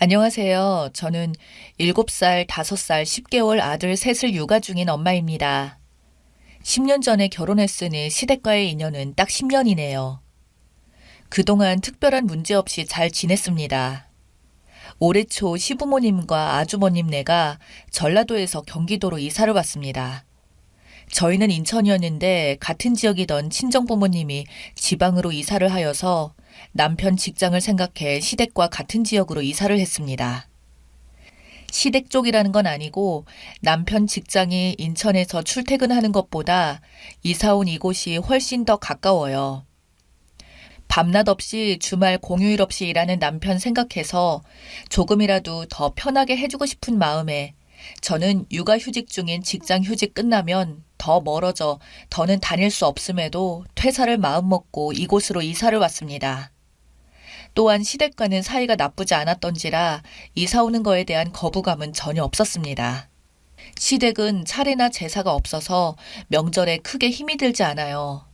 안녕하세요. 저는 7살, 5살, 10개월 아들 셋을 육아 중인 엄마입니다. 10년 전에 결혼했으니 시댁과의 인연은 딱 10년이네요. 그동안 특별한 문제 없이 잘 지냈습니다. 올해 초 시부모님과 아주버님네가 전라도에서 경기도로 이사를 왔습니다. 저희는 인천이었는데 같은 지역이던 친정부모님이 지방으로 이사를 하여서 남편 직장을 생각해 시댁과 같은 지역으로 이사를 했습니다. 시댁 쪽이라는 건 아니고 남편 직장이 인천에서 출퇴근하는 것보다 이사 온 이곳이 훨씬 더 가까워요. 밤낮 없이 주말 공휴일 없이 일하는 남편 생각해서 조금이라도 더 편하게 해주고 싶은 마음에 저는 육아휴직 중인 직장휴직 끝나면 더 멀어져 더는 다닐 수 없음에도 퇴사를 마음먹고 이곳으로 이사를 왔습니다. 또한 시댁과는 사이가 나쁘지 않았던지라 이사 오는 거에 대한 거부감은 전혀 없었습니다. 시댁은 차례나 제사가 없어서 명절에 크게 힘이 들지 않아요.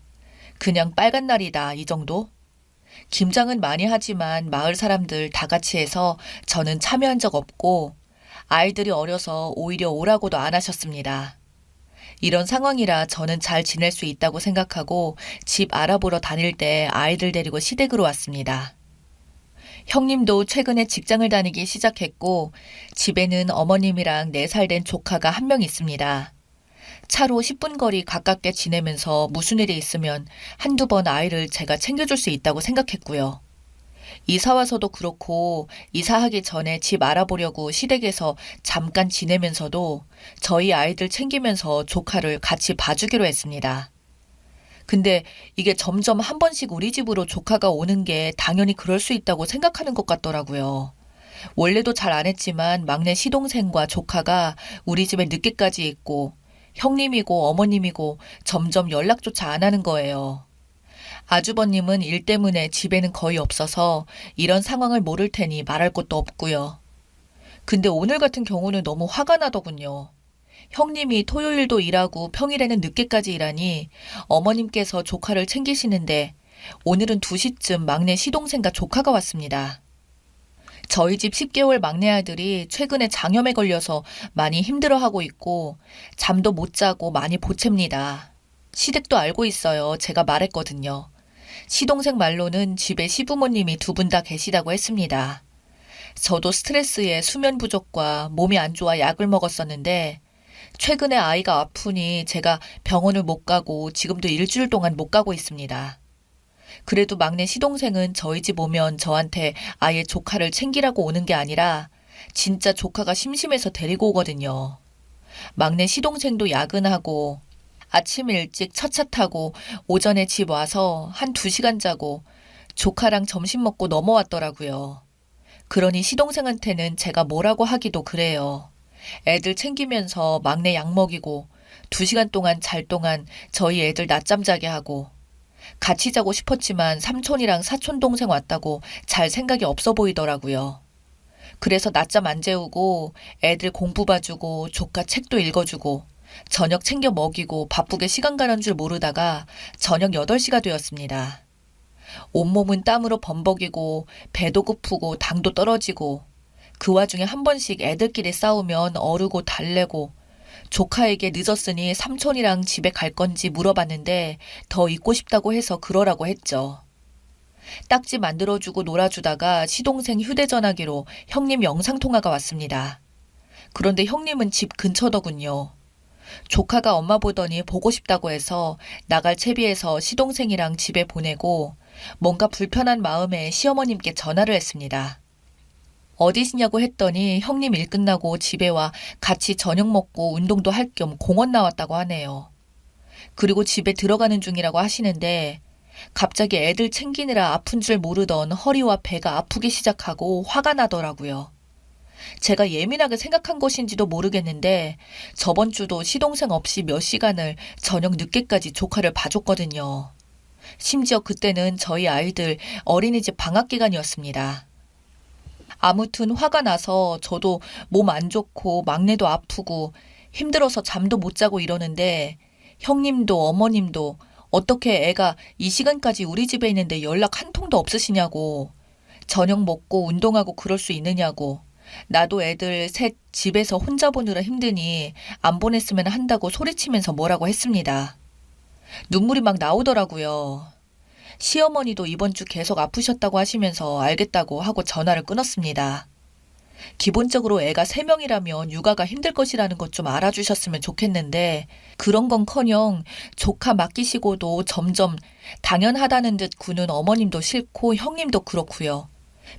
그냥 빨간 날이다 이 정도? 김장은 많이 하지만 마을 사람들 다 같이 해서 저는 참여한 적 없고 아이들이 어려서 오히려 오라고도 안 하셨습니다. 이런 상황이라 저는 잘 지낼 수 있다고 생각하고 집 알아보러 다닐 때 아이들 데리고 시댁으로 왔습니다. 형님도 최근에 직장을 다니기 시작했고 집에는 어머님이랑 4살 된 조카가 한 명 있습니다. 차로 10분 거리 가깝게 지내면서 무슨 일이 있으면 한두 번 아이를 제가 챙겨줄 수 있다고 생각했고요. 이사 와서도 그렇고 이사하기 전에 집 알아보려고 시댁에서 잠깐 지내면서도 저희 아이들 챙기면서 조카를 같이 봐주기로 했습니다. 근데 이게 점점 한 번씩 우리 집으로 조카가 오는 게 당연히 그럴 수 있다고 생각하는 것 같더라고요. 원래도 잘 안 했지만 막내 시동생과 조카가 우리 집에 늦게까지 있고 형님이고 어머님이고 점점 연락조차 안 하는 거예요. 아주버님은 일 때문에 집에는 거의 없어서 이런 상황을 모를 테니 말할 것도 없고요. 근데 오늘 같은 경우는 너무 화가 나더군요. 형님이 토요일도 일하고 평일에는 늦게까지 일하니 어머님께서 조카를 챙기시는데 오늘은 2시쯤 막내 시동생과 조카가 왔습니다. 저희 집 10개월 막내 아들이 최근에 장염에 걸려서 많이 힘들어하고 있고 잠도 못 자고 많이 보챕니다. 시댁도 알고 있어요. 제가 말했거든요. 시동생 말로는 집에 시부모님이 2분 다 계시다고 했습니다. 저도 스트레스에 수면 부족과 몸이 안 좋아 약을 먹었었는데 최근에 아이가 아프니 제가 병원을 못 가고 지금도 일주일 동안 못 가고 있습니다. 그래도 막내 시동생은 저희 집 오면 저한테 아예 조카를 챙기라고 오는 게 아니라 진짜 조카가 심심해서 데리고 오거든요. 막내 시동생도 야근하고 아침 일찍 첫 차 타고 오전에 집 와서 한 2시간 자고 조카랑 점심 먹고 넘어왔더라고요. 그러니 시동생한테는 제가 뭐라고 하기도 그래요. 애들 챙기면서 막내 약 먹이고 2시간 동안 잘 동안 저희 애들 낮잠 자게 하고 같이 자고 싶었지만 삼촌이랑 사촌 동생 왔다고 잘 생각이 없어 보이더라고요. 그래서 낮잠 안 재우고 애들 공부 봐주고 조카 책도 읽어주고 저녁 챙겨 먹이고 바쁘게 시간 가는 줄 모르다가 저녁 8시가 되었습니다. 온몸은 땀으로 범벅이고 배도 고프고 당도 떨어지고 그 와중에 한 번씩 애들끼리 싸우면 어르고 달래고 조카에게 늦었으니 삼촌이랑 집에 갈 건지 물어봤는데 더 있고 싶다고 해서 그러라고 했죠. 딱지 만들어주고 놀아주다가 시동생 휴대전화기로 형님 영상통화가 왔습니다. 그런데 형님은 집 근처더군요. 조카가 엄마 보더니 보고 싶다고 해서 나갈 채비해서 시동생이랑 집에 보내고 뭔가 불편한 마음에 시어머님께 전화를 했습니다. 어디시냐고 했더니 형님 일 끝나고 집에 와 같이 저녁 먹고 운동도 할 겸 공원 나왔다고 하네요. 그리고 집에 들어가는 중이라고 하시는데 갑자기 애들 챙기느라 아픈 줄 모르던 허리와 배가 아프기 시작하고 화가 나더라고요. 제가 예민하게 생각한 것인지도 모르겠는데 저번 주도 시동생 없이 몇 시간을 저녁 늦게까지 조카를 봐줬거든요. 심지어 그때는 저희 아이들 어린이집 방학 기간이었습니다. 아무튼 화가 나서 저도 몸 안 좋고 막내도 아프고 힘들어서 잠도 못 자고 이러는데 형님도 어머님도 어떻게 애가 이 시간까지 우리 집에 있는데 연락 한 통도 없으시냐고 저녁 먹고 운동하고 그럴 수 있느냐고. 나도 애들 셋 집에서 혼자 보느라 힘드니 안 보냈으면 한다고 소리치면서 뭐라고 했습니다. 눈물이 막 나오더라고요. 시어머니도 이번 주 계속 아프셨다고 하시면서 알겠다고 하고 전화를 끊었습니다. 기본적으로 애가 3명이라면 육아가 힘들 것이라는 것 좀 알아주셨으면 좋겠는데 그런 건커녕 조카 맡기시고도 점점 당연하다는 듯 구는 어머님도 싫고 형님도 그렇고요.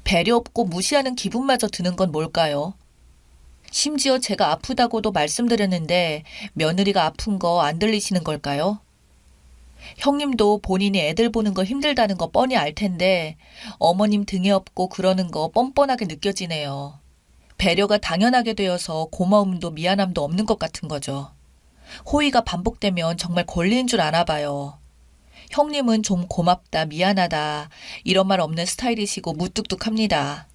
배려 없고 무시하는 기분마저 드는 건 뭘까요? 심지어 제가 아프다고도 말씀드렸는데 며느리가 아픈 거 안 들리시는 걸까요? 형님도 본인이 애들 보는 거 힘들다는 거 뻔히 알 텐데 어머님 등에 업고 그러는 거 뻔뻔하게 느껴지네요. 배려가 당연하게 되어서 고마움도 미안함도 없는 것 같은 거죠. 호의가 반복되면 정말 권리인 줄 아나 봐요. 형님은 좀 고맙다, 미안하다 이런 말 없는 스타일이시고 무뚝뚝합니다.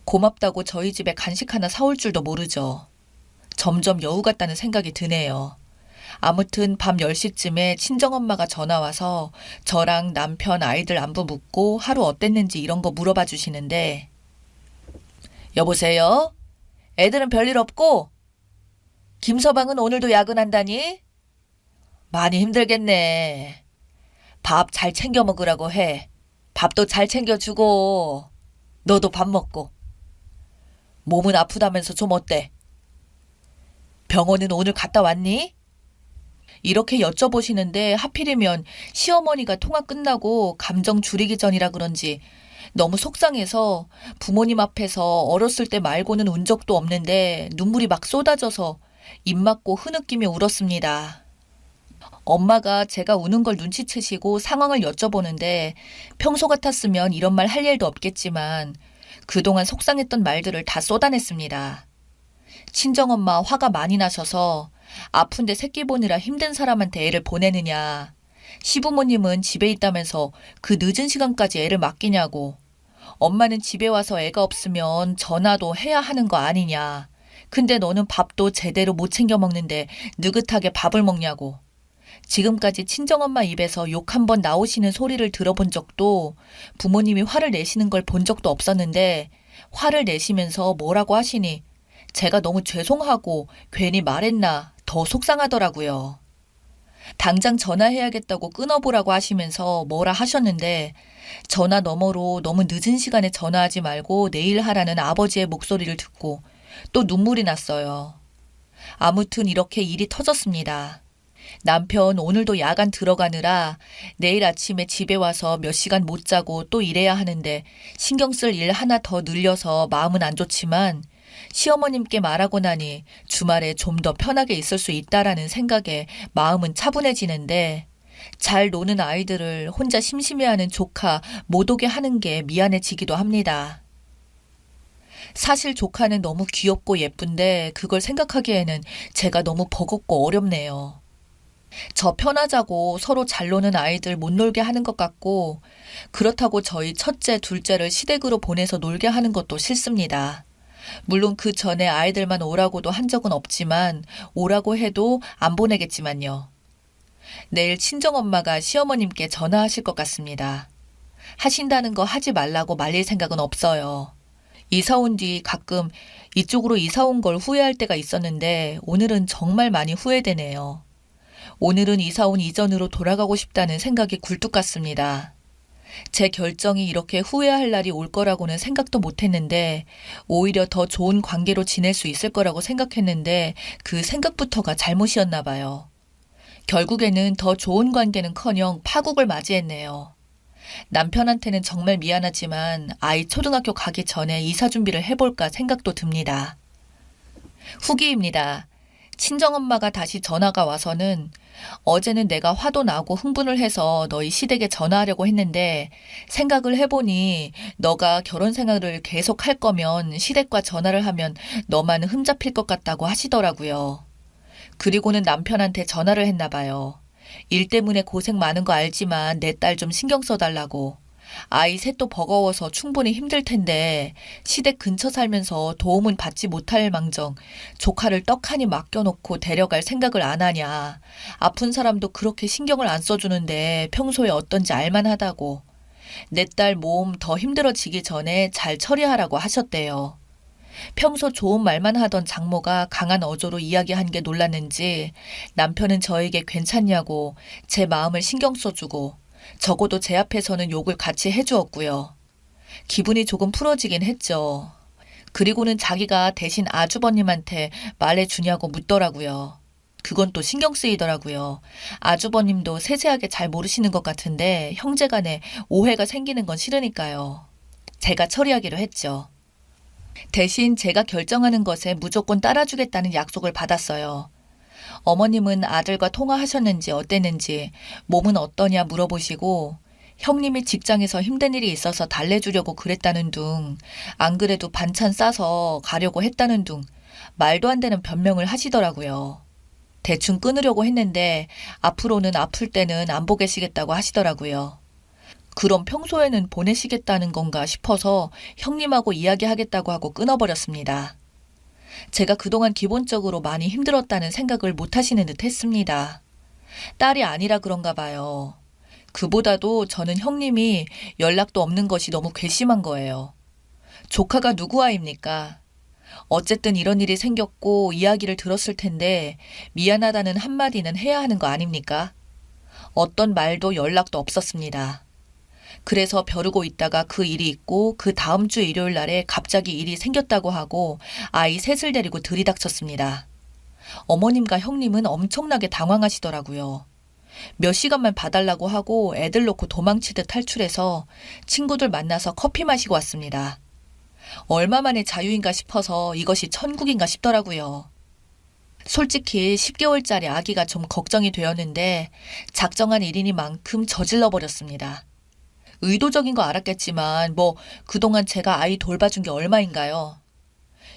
고맙다고 저희 집에 간식 하나 사올 줄도 모르죠. 점점 여우 같다는 생각이 드네요. 아무튼 밤 10시쯤에 친정엄마가 전화와서 저랑 남편 아이들 안부 묻고 하루 어땠는지 이런 거 물어봐 주시는데 여보세요? 애들은 별일 없고? 김서방은 오늘도 야근한다니? 많이 힘들겠네. 밥 잘 챙겨 먹으라고 해. 밥도 잘 챙겨주고 너도 밥 먹고. 몸은 아프다면서 좀 어때? 병원은 오늘 갔다 왔니? 이렇게 여쭤보시는데 하필이면 시어머니가 통화 끝나고 감정 줄이기 전이라 그런지 너무 속상해서 부모님 앞에서 어렸을 때 말고는 운 적도 없는데 눈물이 막 쏟아져서 입 막고 흐느끼며 울었습니다. 엄마가 제가 우는 걸 눈치채시고 상황을 여쭤보는데 평소 같았으면 이런 말 할 일도 없겠지만 그동안 속상했던 말들을 다 쏟아냈습니다. 친정엄마 화가 많이 나셔서 아픈데 새끼 보느라 힘든 사람한테 애를 보내느냐. 시부모님은 집에 있다면서 그 늦은 시간까지 애를 맡기냐고. 엄마는 집에 와서 애가 없으면 전화도 해야 하는 거 아니냐. 근데 너는 밥도 제대로 못 챙겨 먹는데 느긋하게 밥을 먹냐고. 지금까지 친정엄마 입에서 욕 한 번 나오시는 소리를 들어본 적도 부모님이 화를 내시는 걸 본 적도 없었는데 화를 내시면서 뭐라고 하시니 제가 너무 죄송하고 괜히 말했나 더 속상하더라고요. 당장 전화해야겠다고 끊어보라고 하시면서 뭐라 하셨는데 전화 너머로 너무 늦은 시간에 전화하지 말고 내일 하라는 아버지의 목소리를 듣고 또 눈물이 났어요. 아무튼 이렇게 일이 터졌습니다. 남편 오늘도 야간 들어가느라 내일 아침에 집에 와서 몇 시간 못 자고 또 일해야 하는데 신경 쓸 일 하나 더 늘려서 마음은 안 좋지만 시어머님께 말하고 나니 주말에 좀 더 편하게 있을 수 있다라는 생각에 마음은 차분해지는데 잘 노는 아이들을 혼자 심심해하는 조카 못 오게 하는 게 미안해지기도 합니다. 사실 조카는 너무 귀엽고 예쁜데 그걸 생각하기에는 제가 너무 버겁고 어렵네요. 저 편하자고 서로 잘 노는 아이들 못 놀게 하는 것 같고 그렇다고 저희 첫째, 둘째를 시댁으로 보내서 놀게 하는 것도 싫습니다. 물론 그 전에 아이들만 오라고도 한 적은 없지만 오라고 해도 안 보내겠지만요. 내일 친정엄마가 시어머님께 전화하실 것 같습니다. 하신다는 거 하지 말라고 말릴 생각은 없어요. 이사 온 뒤 가끔 이쪽으로 이사 온 걸 후회할 때가 있었는데 오늘은 정말 많이 후회되네요. 오늘은 이사 온 이전으로 돌아가고 싶다는 생각이 굴뚝 같습니다. 제 결정이 이렇게 후회할 날이 올 거라고는 생각도 못했는데 오히려 더 좋은 관계로 지낼 수 있을 거라고 생각했는데 그 생각부터가 잘못이었나 봐요. 결국에는 더 좋은 관계는커녕 파국을 맞이했네요. 남편한테는 정말 미안하지만 아이 초등학교 가기 전에 이사 준비를 해볼까 생각도 듭니다. 후기입니다. 친정엄마가 다시 전화가 와서는 어제는 내가 화도 나고 흥분을 해서 너희 시댁에 전화하려고 했는데 생각을 해보니 너가 결혼 생활을 계속 할 거면 시댁과 전화를 하면 너만 흠잡힐 것 같다고 하시더라고요. 그리고는 남편한테 전화를 했나 봐요. 일 때문에 고생 많은 거 알지만 내 딸 좀 신경 써달라고. 아이 셋도 버거워서 충분히 힘들 텐데 시댁 근처 살면서 도움은 받지 못할 망정 조카를 떡하니 맡겨놓고 데려갈 생각을 안 하냐. 아픈 사람도 그렇게 신경을 안 써주는데 평소에 어떤지 알만하다고. 내 딸 몸 더 힘들어지기 전에 잘 처리하라고 하셨대요. 평소 좋은 말만 하던 장모가 강한 어조로 이야기한 게 놀랐는지 남편은 저에게 괜찮냐고 제 마음을 신경 써주고 적어도 제 앞에서는 욕을 같이 해주었고요. 기분이 조금 풀어지긴 했죠. 그리고는 자기가 대신 아주버님한테 말해주냐고 묻더라고요. 그건 또 신경 쓰이더라고요. 아주버님도 세세하게 잘 모르시는 것 같은데 형제간에 오해가 생기는 건 싫으니까요. 제가 처리하기로 했죠. 대신 제가 결정하는 것에 무조건 따라주겠다는 약속을 받았어요. 어머님은 아들과 통화하셨는지 어땠는지, 몸은 어떠냐 물어보시고 형님이 직장에서 힘든 일이 있어서 달래주려고 그랬다는 둥, 안 그래도 반찬 싸서 가려고 했다는 둥, 말도 안 되는 변명을 하시더라고요. 대충 끊으려고 했는데 앞으로는 아플 때는 안 보계시겠다고 하시더라고요. 그럼 평소에는 보내시겠다는 건가 싶어서 형님하고 이야기하겠다고 하고 끊어버렸습니다. 제가 그동안 기본적으로 많이 힘들었다는 생각을 못 하시는 듯 했습니다. 딸이 아니라 그런가 봐요. 그보다도 저는 형님이 연락도 없는 것이 너무 괘씸한 거예요. 조카가 누구 아입니까? 어쨌든 이런 일이 생겼고 이야기를 들었을 텐데 미안하다는 한마디는 해야 하는 거 아닙니까? 어떤 말도 연락도 없었습니다. 그래서 벼르고 있다가 그 일이 있고 그 다음 주 일요일 날에 갑자기 일이 생겼다고 하고 아이 셋을 데리고 들이닥쳤습니다. 어머님과 형님은 엄청나게 당황하시더라고요. 몇 시간만 봐달라고 하고 애들 놓고 도망치듯 탈출해서 친구들 만나서 커피 마시고 왔습니다. 얼마 만에 자유인가 싶어서 이것이 천국인가 싶더라고요. 솔직히 10개월짜리 아기가 좀 걱정이 되었는데 작정한 일이니만큼 저질러 버렸습니다. 의도적인 거 알았겠지만 그동안 제가 아이 돌봐준 게 얼마인가요?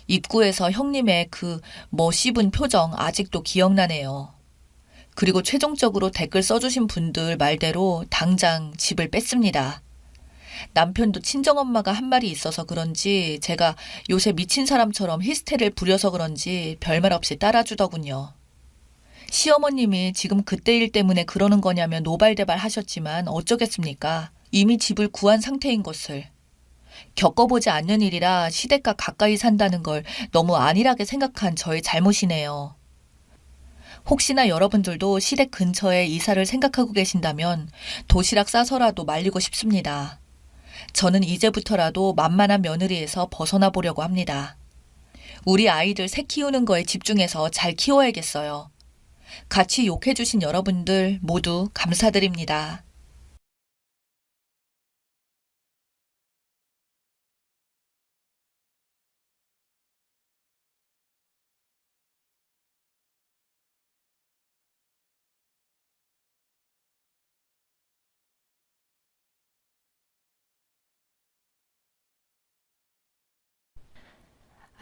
입구에서 형님의 그 씹은 표정 아직도 기억나네요. 그리고 최종적으로 댓글 써주신 분들 말대로 당장 집을 뺐습니다. 남편도 친정엄마가 한 말이 있어서 그런지 제가 요새 미친 사람처럼 히스테리를 부려서 그런지 별말 없이 따라주더군요. 시어머님이 지금 그때 일 때문에 그러는 거냐며 노발대발 하셨지만 어쩌겠습니까? 이미 집을 구한 상태인 것을. 겪어보지 않는 일이라 시댁과 가까이 산다는 걸 너무 안일하게 생각한 저의 잘못이네요. 혹시나 여러분들도 시댁 근처에 이사를 생각하고 계신다면 도시락 싸서라도 말리고 싶습니다. 저는 이제부터라도 만만한 며느리에서 벗어나 보려고 합니다. 우리 아이들 새 키우는 거에 집중해서 잘 키워야겠어요. 같이 욕해주신 여러분들 모두 감사드립니다.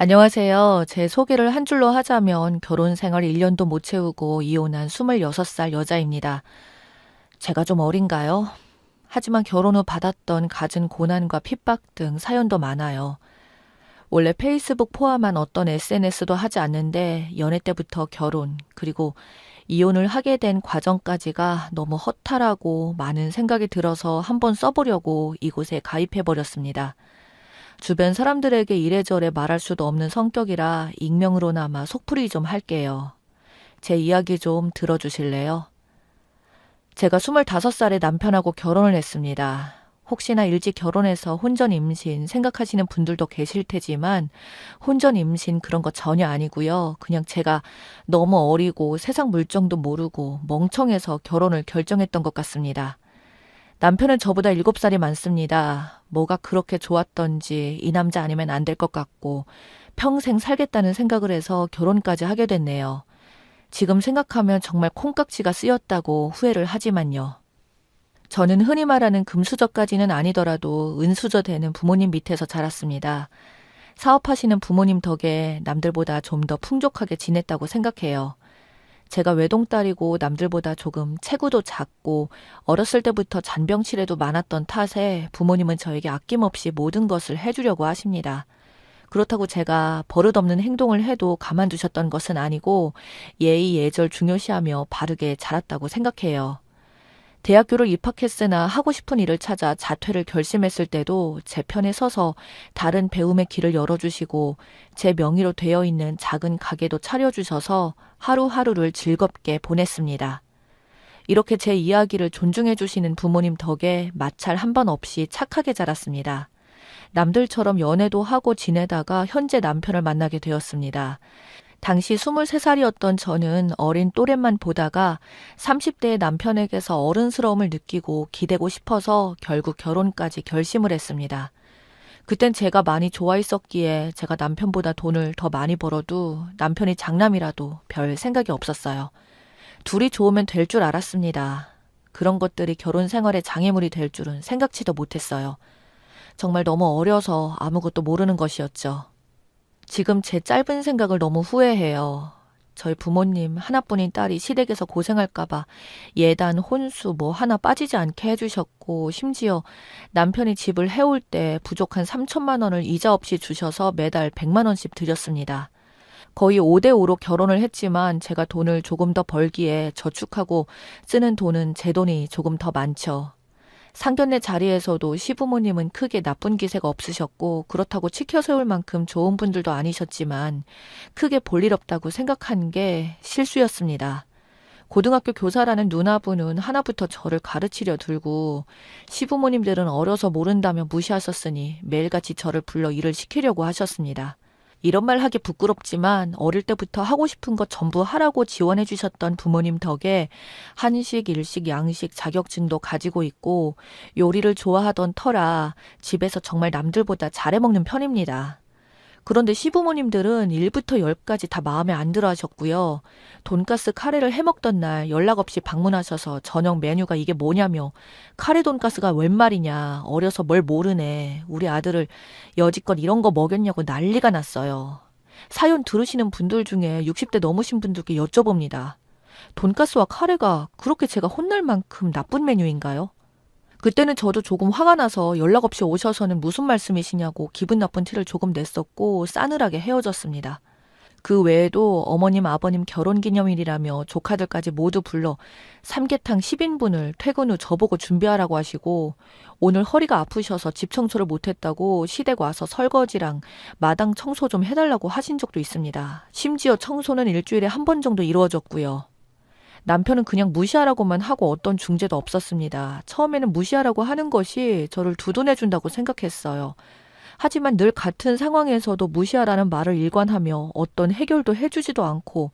안녕하세요. 제 소개를 한 줄로 하자면 결혼 생활 1년도 못 채우고 이혼한 26살 여자입니다. 제가 좀 어린가요? 하지만 결혼 후 받았던 갖은 고난과 핍박 등 사연도 많아요. 원래 페이스북 포함한 어떤 SNS도 하지 않는데 연애 때부터 결혼, 그리고 이혼을 하게 된 과정까지가 너무 허탈하고 많은 생각이 들어서 한번 써보려고 이곳에 가입해버렸습니다. 주변 사람들에게 이래저래 말할 수도 없는 성격이라 익명으로나마 속풀이 좀 할게요. 제 이야기 좀 들어주실래요? 제가 25살에 남편하고 결혼을 했습니다. 혹시나 일찍 결혼해서 혼전 임신 생각하시는 분들도 계실 테지만 혼전 임신 그런 거 전혀 아니고요. 그냥 제가 너무 어리고 세상 물정도 모르고 멍청해서 결혼을 결정했던 것 같습니다. 남편은 저보다 7살이 많습니다. 뭐가 그렇게 좋았던지 이 남자 아니면 안 될 것 같고 평생 살겠다는 생각을 해서 결혼까지 하게 됐네요. 지금 생각하면 정말 콩깍지가 쓰였다고 후회를 하지만요. 저는 흔히 말하는 금수저까지는 아니더라도 은수저 되는 부모님 밑에서 자랐습니다. 사업하시는 부모님 덕에 남들보다 좀 더 풍족하게 지냈다고 생각해요. 제가 외동딸이고 남들보다 조금 체구도 작고 어렸을 때부터 잔병치레도 많았던 탓에 부모님은 저에게 아낌없이 모든 것을 해주려고 하십니다. 그렇다고 제가 버릇없는 행동을 해도 가만두셨던 것은 아니고 예의 예절 중요시하며 바르게 자랐다고 생각해요. 대학교를 입학했으나 하고 싶은 일을 찾아 자퇴를 결심했을 때도 제 편에 서서 다른 배움의 길을 열어주시고 제 명의로 되어 있는 작은 가게도 차려주셔서 하루하루를 즐겁게 보냈습니다. 이렇게 제 이야기를 존중해 주시는 부모님 덕에 마찰 한 번 없이 착하게 자랐습니다. 남들처럼 연애도 하고 지내다가 현재 남편을 만나게 되었습니다. 당시 23살이었던 저는 어린 또래만 보다가 30대의 남편에게서 어른스러움을 느끼고 기대고 싶어서 결국 결혼까지 결심을 했습니다. 그땐 제가 많이 좋아했었기에 제가 남편보다 돈을 더 많이 벌어도 남편이 장남이라도 별 생각이 없었어요. 둘이 좋으면 될 줄 알았습니다. 그런 것들이 결혼 생활의 장애물이 될 줄은 생각지도 못했어요. 정말 너무 어려서 아무것도 모르는 것이었죠. 지금 제 짧은 생각을 너무 후회해요. 저희 부모님 하나뿐인 딸이 시댁에서 고생할까봐 예단, 혼수 뭐 하나 빠지지 않게 해주셨고 심지어 남편이 집을 해올 때 부족한 3천만 원을 이자 없이 주셔서 매달 100만 원씩 드렸습니다. 거의 5대5로 결혼을 했지만 제가 돈을 조금 더 벌기에 저축하고 쓰는 돈은 제 돈이 조금 더 많죠. 상견례 자리에서도 시부모님은 크게 나쁜 기세가 없으셨고 그렇다고 치켜 세울 만큼 좋은 분들도 아니셨지만 크게 볼일 없다고 생각한 게 실수였습니다. 고등학교 교사라는 누나분은 하나부터 저를 가르치려 들고 시부모님들은 어려서 모른다며 무시하셨으니 매일같이 저를 불러 일을 시키려고 하셨습니다. 이런 말 하기 부끄럽지만 어릴 때부터 하고 싶은 것 전부 하라고 지원해 주셨던 부모님 덕에 한식, 일식, 양식 자격증도 가지고 있고 요리를 좋아하던 터라 집에서 정말 남들보다 잘해 먹는 편입니다. 그런데 시부모님들은 1부터 10까지 다 마음에 안 들어 하셨고요. 돈가스 카레를 해먹던 날 연락 없이 방문하셔서 저녁 메뉴가 이게 뭐냐며 카레 돈가스가 웬 말이냐 어려서 뭘 모르네 우리 아들을 여지껏 이런 거 먹였냐고 난리가 났어요. 사연 들으시는 분들 중에 60대 넘으신 분들께 여쭤봅니다. 돈가스와 카레가 그렇게 제가 혼날 만큼 나쁜 메뉴인가요? 그때는 저도 조금 화가 나서 연락 없이 오셔서는 무슨 말씀이시냐고 기분 나쁜 티를 조금 냈었고 싸늘하게 헤어졌습니다. 그 외에도 어머님 아버님 결혼기념일이라며 조카들까지 모두 불러 삼계탕 10인분을 퇴근 후 저보고 준비하라고 하시고 오늘 허리가 아프셔서 집 청소를 못했다고 시댁 와서 설거지랑 마당 청소 좀 해달라고 하신 적도 있습니다. 심지어 청소는 일주일에 한 번 정도 이루어졌고요. 남편은 그냥 무시하라고만 하고 어떤 중재도 없었습니다. 처음에는 무시하라고 하는 것이 저를 두둔해준다고 생각했어요. 하지만 늘 같은 상황에서도 무시하라는 말을 일관하며 어떤 해결도 해주지도 않고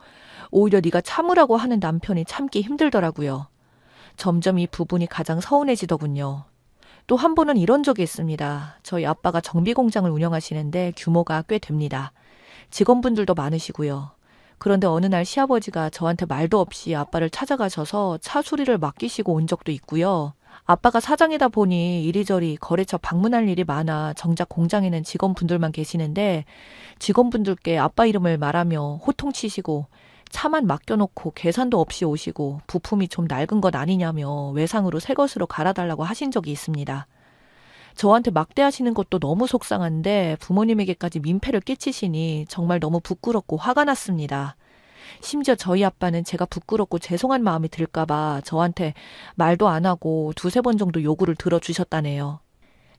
오히려 네가 참으라고 하는 남편이 참기 힘들더라고요. 점점 이 부분이 가장 서운해지더군요. 또 한 번은 이런 적이 있습니다. 저희 아빠가 정비공장을 운영하시는데 규모가 꽤 됩니다. 직원분들도 많으시고요. 그런데 어느 날 시아버지가 저한테 말도 없이 아빠를 찾아가셔서 차 수리를 맡기시고 온 적도 있고요. 아빠가 사장이다 보니 이리저리 거래처 방문할 일이 많아 정작 공장에는 직원분들만 계시는데 직원분들께 아빠 이름을 말하며 호통치시고 차만 맡겨놓고 계산도 없이 오시고 부품이 좀 낡은 것 아니냐며 외상으로 새 것으로 갈아달라고 하신 적이 있습니다. 저한테 막대하시는 것도 너무 속상한데 부모님에게까지 민폐를 끼치시니 정말 너무 부끄럽고 화가 났습니다. 심지어 저희 아빠는 제가 부끄럽고 죄송한 마음이 들까봐 저한테 말도 안 하고 2-3번 정도 요구를 들어주셨다네요.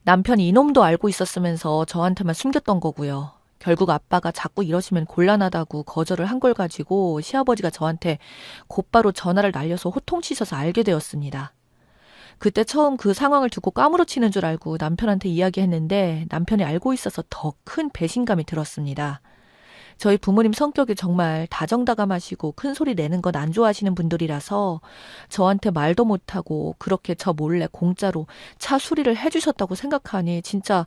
남편이 이놈도 알고 있었으면서 저한테만 숨겼던 거고요. 결국 아빠가 자꾸 이러시면 곤란하다고 거절을 한 걸 가지고 시아버지가 저한테 곧바로 전화를 날려서 호통치셔서 알게 되었습니다. 그때 처음 그 상황을 두고 까무러치는 줄 알고 남편한테 이야기했는데 남편이 알고 있어서 더 큰 배신감이 들었습니다. 저희 부모님 성격이 정말 다정다감하시고 큰 소리 내는 건 안 좋아하시는 분들이라서 저한테 말도 못하고 그렇게 저 몰래 공짜로 차 수리를 해주셨다고 생각하니 진짜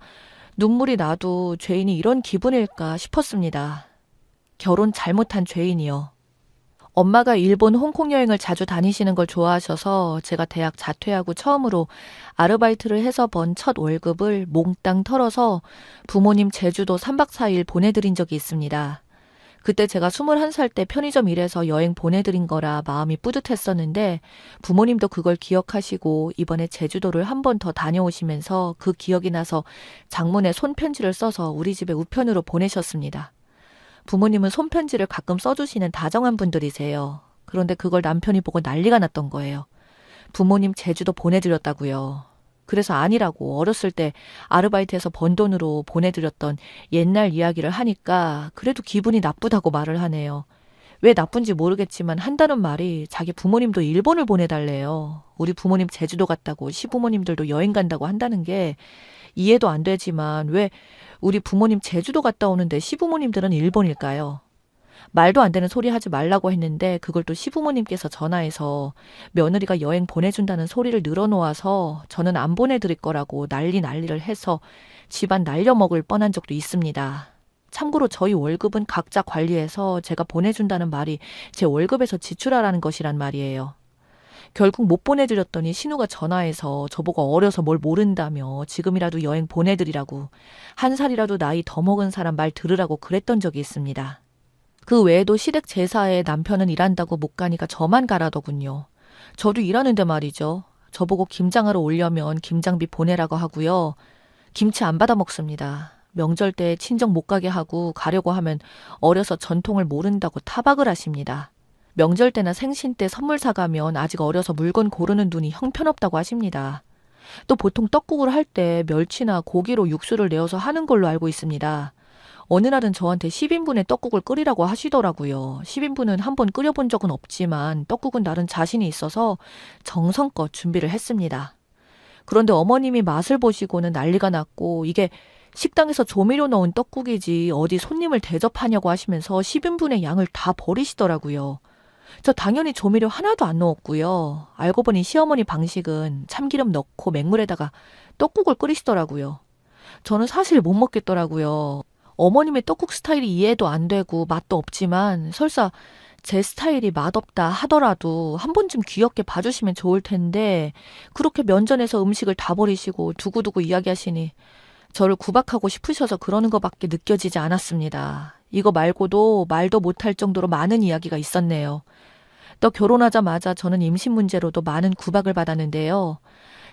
눈물이 나도 죄인이 이런 기분일까 싶었습니다. 결혼 잘못한 죄인이요. 엄마가 일본, 홍콩 여행을 자주 다니시는 걸 좋아하셔서 제가 대학 자퇴하고 처음으로 아르바이트를 해서 번 첫 월급을 몽땅 털어서 부모님 제주도 3박 4일 보내드린 적이 있습니다. 그때 제가 21살 때 편의점 일해서 여행 보내드린 거라 마음이 뿌듯했었는데 부모님도 그걸 기억하시고 이번에 제주도를 한 번 더 다녀오시면서 그 기억이 나서 장문에 손편지를 써서 우리 집에 우편으로 보내셨습니다. 부모님은 손편지를 가끔 써주시는 다정한 분들이세요. 그런데 그걸 남편이 보고 난리가 났던 거예요. 부모님 제주도 보내드렸다고요. 그래서 아니라고 어렸을 때 아르바이트해서 번 돈으로 보내드렸던 옛날 이야기를 하니까 그래도 기분이 나쁘다고 말을 하네요. 왜 나쁜지 모르겠지만 한다는 말이 자기 부모님도 일본을 보내달래요. 우리 부모님 제주도 갔다고 시부모님들도 여행 간다고 한다는 게 이해도 안 되지만 왜 우리 부모님 제주도 갔다 오는데 시부모님들은 일본일까요? 말도 안 되는 소리 하지 말라고 했는데 그걸 또 시부모님께서 전화해서 며느리가 여행 보내준다는 소리를 늘어놓아서 저는 안 보내드릴 거라고 난리를 해서 집안 날려먹을 뻔한 적도 있습니다. 참고로 저희 월급은 각자 관리해서 제가 보내준다는 말이 제 월급에서 지출하라는 것이란 말이에요. 결국 못 보내드렸더니 신우가 전화해서 저보고 어려서 뭘 모른다며 지금이라도 여행 보내드리라고 한 살이라도 나이 더 먹은 사람 말 들으라고 그랬던 적이 있습니다. 그 외에도 시댁 제사에 남편은 일한다고 못 가니까 저만 가라더군요. 저도 일하는데 말이죠. 저보고 김장하러 오려면 김장비 보내라고 하고요. 김치 안 받아 먹습니다. 명절 때 친정 못 가게 하고 가려고 하면 어려서 전통을 모른다고 타박을 하십니다. 명절 때나 생신 때 선물 사가면 아직 어려서 물건 고르는 눈이 형편없다고 하십니다. 또 보통 떡국을 할 때 멸치나 고기로 육수를 내어서 하는 걸로 알고 있습니다. 어느 날은 저한테 10인분의 떡국을 끓이라고 하시더라고요. 10인분은 한번 끓여본 적은 없지만 떡국은 나름 자신이 있어서 정성껏 준비를 했습니다. 그런데 어머님이 맛을 보시고는 난리가 났고 이게 식당에서 조미료 넣은 떡국이지 어디 손님을 대접하냐고 하시면서 10인분의 양을 다 버리시더라고요. 저 당연히 조미료 하나도 안 넣었고요. 알고 보니 시어머니 방식은 참기름 넣고 맹물에다가 떡국을 끓이시더라고요. 저는 사실 못 먹겠더라고요. 어머님의 떡국 스타일이 이해도 안 되고 맛도 없지만 설사 제 스타일이 맛없다 하더라도 한 번쯤 귀엽게 봐주시면 좋을 텐데 그렇게 면전에서 음식을 다 버리시고 두고두고 이야기하시니 저를 구박하고 싶으셔서 그러는 것밖에 느껴지지 않았습니다. 이거 말고도 말도 못할 정도로 많은 이야기가 있었네요. 또 결혼하자마자 저는 임신 문제로도 많은 구박을 받았는데요.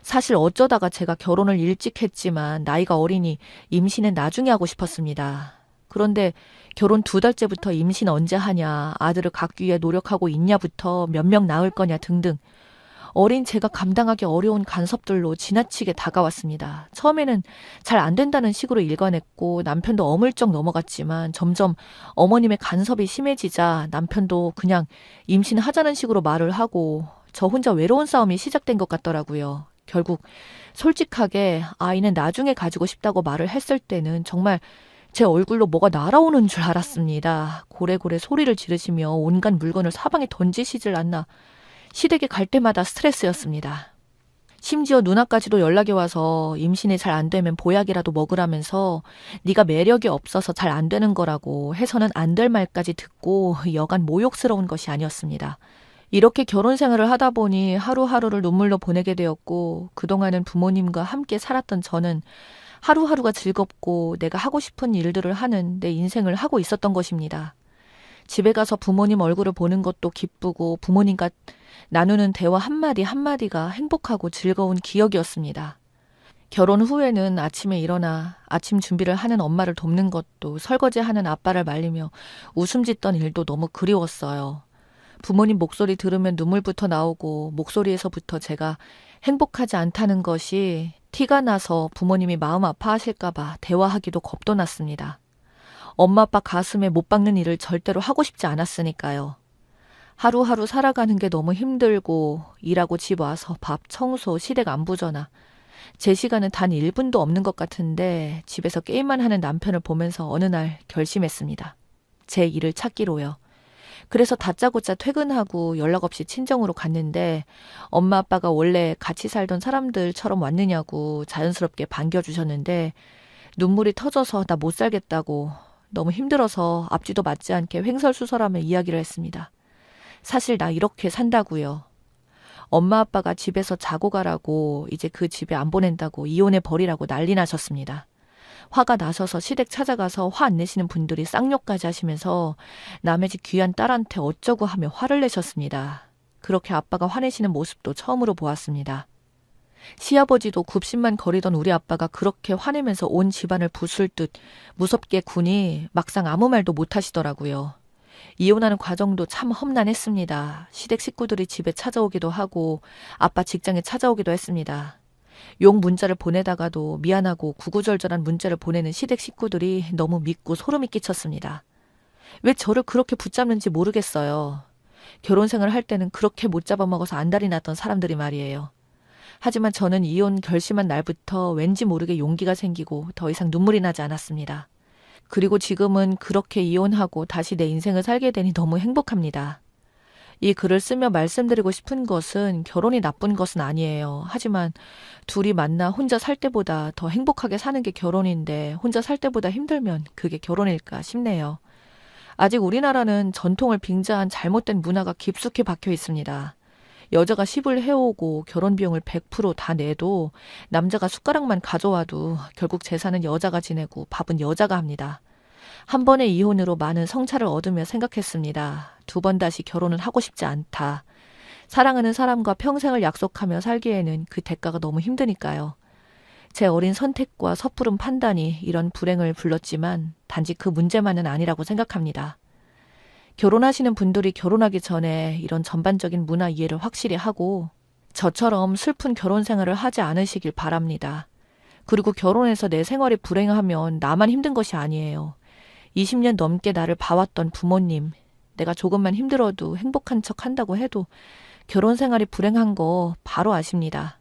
사실 어쩌다가 제가 결혼을 일찍 했지만 나이가 어리니 임신은 나중에 하고 싶었습니다. 그런데 결혼 2달째부터 임신 언제 하냐, 아들을 갖기 위해 노력하고 있냐부터 몇 명 낳을 거냐 등등 어린 제가 감당하기 어려운 간섭들로 지나치게 다가왔습니다. 처음에는 잘 안 된다는 식으로 일관했고 남편도 어물쩍 넘어갔지만 점점 어머님의 간섭이 심해지자 남편도 그냥 임신하자는 식으로 말을 하고 저 혼자 외로운 싸움이 시작된 것 같더라고요. 결국 솔직하게 아이는 나중에 가지고 싶다고 말을 했을 때는 정말 제 얼굴로 뭐가 날아오는 줄 알았습니다. 고래고래 소리를 지르시며 온갖 물건을 사방에 던지시질 않나 시댁에 갈 때마다 스트레스였습니다. 심지어 누나까지도 연락이 와서 임신이 잘 안 되면 보약이라도 먹으라면서 네가 매력이 없어서 잘 안 되는 거라고 해서는 안 될 말까지 듣고 여간 모욕스러운 것이 아니었습니다. 이렇게 결혼 생활을 하다 보니 하루하루를 눈물로 보내게 되었고 그동안은 부모님과 함께 살았던 저는 하루하루가 즐겁고 내가 하고 싶은 일들을 하는 내 인생을 하고 있었던 것입니다. 집에 가서 부모님 얼굴을 보는 것도 기쁘고 부모님과 나누는 대화 한마디 한마디가 행복하고 즐거운 기억이었습니다. 결혼 후에는 아침에 일어나 아침 준비를 하는 엄마를 돕는 것도 설거지하는 아빠를 말리며 웃음 짓던 일도 너무 그리웠어요. 부모님 목소리 들으면 눈물부터 나오고 목소리에서부터 제가 행복하지 않다는 것이 티가 나서 부모님이 마음 아파하실까 봐 대화하기도 겁도 났습니다. 엄마 아빠 가슴에 못 박는 일을 절대로 하고 싶지 않았으니까요. 하루하루 살아가는 게 너무 힘들고 일하고 집 와서 밥, 청소, 시댁 안부 전화. 제 시간은 단 1분도 없는 것 같은데 집에서 게임만 하는 남편을 보면서 어느 날 결심했습니다. 제 일을 찾기로요. 그래서 다짜고짜 퇴근하고 연락 없이 친정으로 갔는데 엄마 아빠가 원래 같이 살던 사람들처럼 왔느냐고 자연스럽게 반겨주셨는데 눈물이 터져서 나 못 살겠다고 너무 힘들어서 앞뒤도 맞지 않게 횡설수설하며 이야기를 했습니다. 사실 나 이렇게 산다고요. 엄마 아빠가 집에서 자고 가라고 이제 그 집에 안 보낸다고 이혼해 버리라고 난리 나셨습니다. 화가 나셔서 시댁 찾아가서 화 안 내시는 분들이 쌍욕까지 하시면서 남의 집 귀한 딸한테 어쩌고 하며 화를 내셨습니다. 그렇게 아빠가 화내시는 모습도 처음으로 보았습니다. 시아버지도 굽신만 거리던 우리 아빠가 그렇게 화내면서 온 집안을 부술 듯 무섭게 구니 막상 아무 말도 못 하시더라고요. 이혼하는 과정도 참 험난했습니다. 시댁 식구들이 집에 찾아오기도 하고 아빠 직장에 찾아오기도 했습니다. 욕 문자를 보내다가도 미안하고 구구절절한 문자를 보내는 시댁 식구들이 너무 믿고 소름이 끼쳤습니다. 왜 저를 그렇게 붙잡는지 모르겠어요. 결혼 생활을 할 때는 그렇게 못 잡아먹어서 안달이 났던 사람들이 말이에요. 하지만 저는 이혼 결심한 날부터 왠지 모르게 용기가 생기고 더 이상 눈물이 나지 않았습니다. 그리고 지금은 그렇게 이혼하고 다시 내 인생을 살게 되니 너무 행복합니다. 이 글을 쓰며 말씀드리고 싶은 것은 결혼이 나쁜 것은 아니에요. 하지만 둘이 만나 혼자 살 때보다 더 행복하게 사는 게 결혼인데 혼자 살 때보다 힘들면 그게 결혼일까 싶네요. 아직 우리나라는 전통을 빙자한 잘못된 문화가 깊숙이 박혀 있습니다. 여자가 십을 해오고 결혼 비용을 100%다 내도 남자가 숟가락만 가져와도 결국 재산은 여자가 지내고 밥은 여자가 합니다. 한 번의 이혼으로 많은 성찰을 얻으며 생각했습니다. 두 번 다시 결혼은 하고 싶지 않다. 사랑하는 사람과 평생을 약속하며 살기에는 그 대가가 너무 힘드니까요. 제 어린 선택과 섣부른 판단이 이런 불행을 불렀지만 단지 그 문제만은 아니라고 생각합니다. 결혼하시는 분들이 결혼하기 전에 이런 전반적인 문화 이해를 확실히 하고 저처럼 슬픈 결혼 생활을 하지 않으시길 바랍니다. 그리고 결혼해서 내 생활이 불행하면 나만 힘든 것이 아니에요. 20년 넘게 나를 봐왔던 부모님, 내가 조금만 힘들어도 행복한 척 한다고 해도 결혼 생활이 불행한 거 바로 아십니다.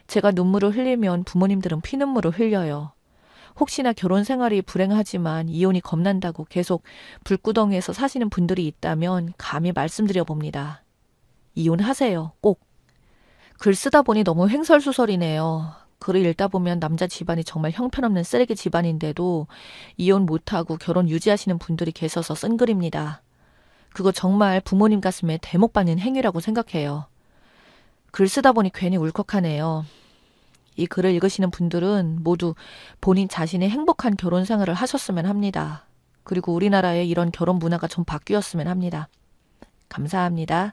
제가 눈물을 흘리면 부모님들은 피눈물을 흘려요. 혹시나 결혼 생활이 불행하지만 이혼이 겁난다고 계속 불구덩이에서 사시는 분들이 있다면 감히 말씀드려 봅니다. 이혼하세요, 꼭. 글 쓰다 보니 너무 횡설수설이네요. 글을 읽다 보면 남자 집안이 정말 형편없는 쓰레기 집안인데도 이혼 못하고 결혼 유지하시는 분들이 계셔서 쓴 글입니다. 그거 정말 부모님 가슴에 대목받는 행위라고 생각해요. 글 쓰다 보니 괜히 울컥하네요. 이 글을 읽으시는 분들은 모두 본인 자신의 행복한 결혼 생활을 하셨으면 합니다. 그리고 우리나라의 이런 결혼 문화가 좀 바뀌었으면 합니다. 감사합니다.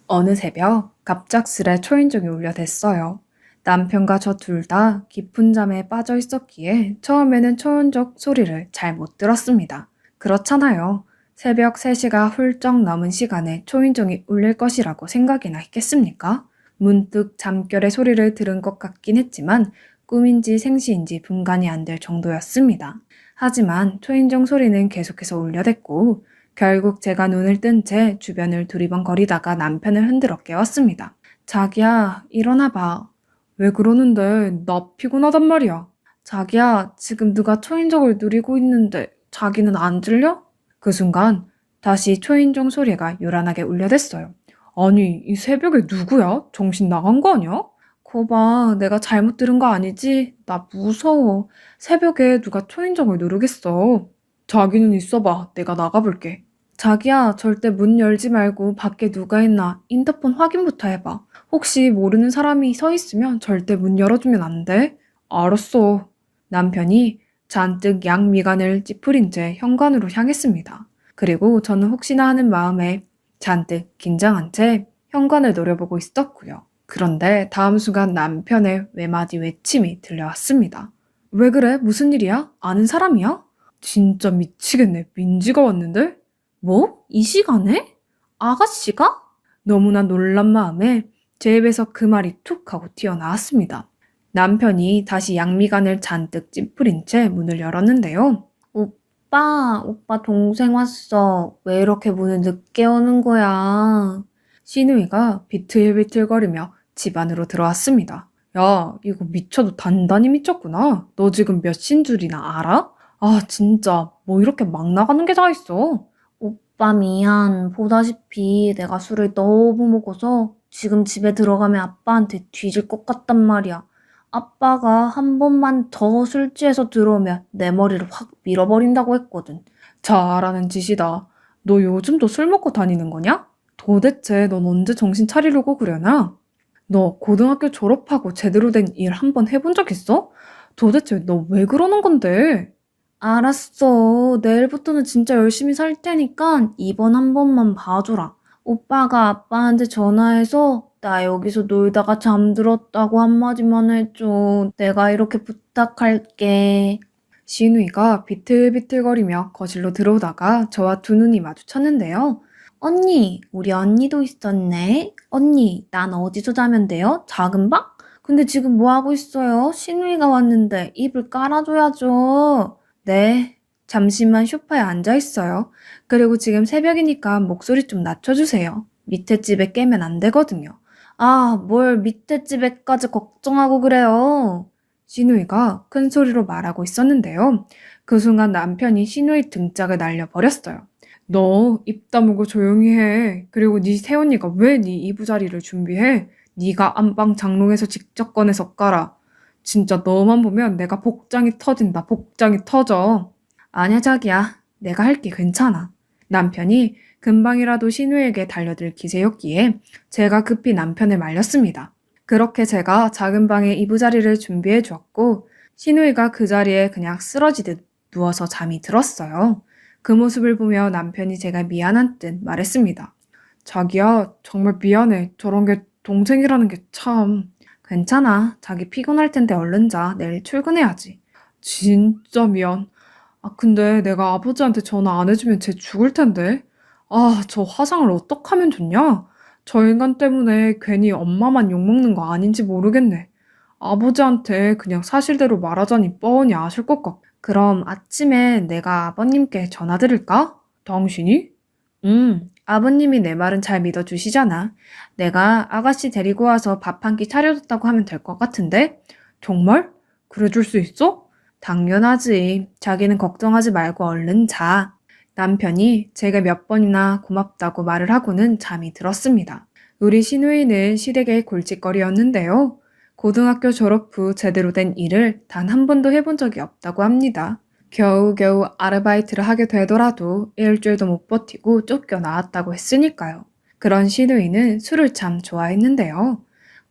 어느 새벽 갑작스레 초인종이 울려댔어요. 남편과 저 둘 다 깊은 잠에 빠져 있었기에 처음에는 초인종 소리를 잘 못 들었습니다. 그렇잖아요. 새벽 3시가 훌쩍 넘은 시간에 초인종이 울릴 것이라고 생각이나 했겠습니까? 문득 잠결의 소리를 들은 것 같긴 했지만 꿈인지 생시인지 분간이 안 될 정도였습니다. 하지만 초인종 소리는 계속해서 울려댔고 결국 제가 눈을 뜬 채 주변을 두리번거리다가 남편을 흔들어 깨웠습니다. 자기야, 일어나 봐. 왜 그러는데? 나 피곤하단 말이야. 자기야, 지금 누가 초인종을 누리고 있는데 자기는 안 들려? 그 순간 다시 초인종 소리가 요란하게 울려댔어요. 아니, 이 새벽에 누구야? 정신 나간 거 아니야? 거봐, 내가 잘못 들은 거 아니지? 나 무서워. 새벽에 누가 초인종을 누르겠어. 자기는 있어봐. 내가 나가볼게. 자기야, 절대 문 열지 말고 밖에 누가 있나 인터폰 확인부터 해봐. 혹시 모르는 사람이 서 있으면 절대 문 열어주면 안 돼? 알았어. 남편이 잔뜩 양미간을 찌푸린 채 현관으로 향했습니다. 그리고 저는 혹시나 하는 마음에 잔뜩 긴장한 채 현관을 노려보고 있었고요. 그런데 다음 순간 남편의 외마디 외침이 들려왔습니다. 왜 그래? 무슨 일이야? 아는 사람이야? 진짜 미치겠네. 민지가 왔는데? 뭐? 이 시간에? 아가씨가? 너무나 놀란 마음에 제 입에서 그 말이 툭 하고 튀어나왔습니다. 남편이 다시 양미간을 잔뜩 찌푸린 채 문을 열었는데요. 오빠 동생 왔어. 왜 이렇게 문을 늦게 오는 거야? 시누이가 비틀비틀거리며 집 안으로 들어왔습니다. 야, 이거 미쳐도 단단히 미쳤구나. 너 지금 몇 신 줄이나 알아? 아, 진짜 뭐 이렇게 막 나가는 게 다 있어. 오빠 미안. 보다시피 내가 술을 너무 먹어서 지금 집에 들어가면 아빠한테 뒤질 것 같단 말이야. 아빠가 한 번만 더 술 취해서 들어오면 내 머리를 확 밀어버린다고 했거든. 잘하는 짓이다. 너 요즘도 술 먹고 다니는 거냐? 도대체 넌 언제 정신 차리려고 그러나? 너 고등학교 졸업하고 제대로 된 일 한 번 해본 적 있어? 도대체 너 왜 그러는 건데? 알았어. 내일부터는 진짜 열심히 살 테니까 이번 한 번만 봐줘라. 오빠가 아빠한테 전화해서 나 여기서 놀다가 잠들었다고 한마디만 해줘. 내가 이렇게 부탁할게. 신우이가 비틀비틀거리며 거실로 들어오다가 저와 두 눈이 마주쳤는데요. 언니, 우리 언니도 있었네. 언니, 난 어디서 자면 돼요? 작은 방? 근데 지금 뭐 하고 있어요? 신우이가 왔는데 이불 깔아줘야죠. 네, 잠시만 소파에 앉아 있어요. 그리고 지금 새벽이니까 목소리 좀 낮춰주세요. 밑에 집에 깨면 안 되거든요. 아, 뭘 밑에 집에까지 걱정하고 그래요. 신우이가 큰 소리로 말하고 있었는데요. 그 순간 남편이 신우이 등짝을 날려버렸어요. 너 입 다물고 조용히 해. 그리고 네 새언니가 왜 네 이부자리를 준비해? 네가 안방 장롱에서 직접 꺼내서 깔아. 진짜 너만 보면 내가 복장이 터진다. 복장이 터져. 아니야 자기야. 내가 할게 괜찮아. 남편이 금방이라도 신우에게 달려들 기세였기에 제가 급히 남편을 말렸습니다. 그렇게 제가 작은 방에 이부자리를 준비해 주었고 신우이가 그 자리에 그냥 쓰러지듯 누워서 잠이 들었어요. 그 모습을 보며 남편이 제가 미안한 듯 말했습니다. 자기야, 정말 미안해. 저런 게 동생이라는 게 참. 괜찮아. 자기 피곤할 텐데 얼른 자. 내일 출근해야지. 진짜 미안. 아, 근데 내가 아버지한테 전화 안 해주면 쟤 죽을 텐데. 아, 저 화상을 어떡하면 좋냐? 저 인간 때문에 괜히 엄마만 욕먹는 거 아닌지 모르겠네. 아버지한테 그냥 사실대로 말하자니 뻔히 아실 것 같고. 그럼 아침에 내가 아버님께 전화드릴까? 당신이? 아버님이 내 말은 잘 믿어주시잖아. 내가 아가씨 데리고 와서 밥 한 끼 차려줬다고 하면 될 것 같은데? 정말? 그래줄 수 있어? 당연하지. 자기는 걱정하지 말고 얼른 자. 남편이 제가 몇 번이나 고맙다고 말을 하고는 잠이 들었습니다. 우리 시누이는 시댁의 골칫거리였는데요. 고등학교 졸업 후 제대로 된 일을 단 한 번도 해본 적이 없다고 합니다. 겨우겨우 아르바이트를 하게 되더라도 일주일도 못 버티고 쫓겨나왔다고 했으니까요. 그런 시누이는 술을 참 좋아했는데요.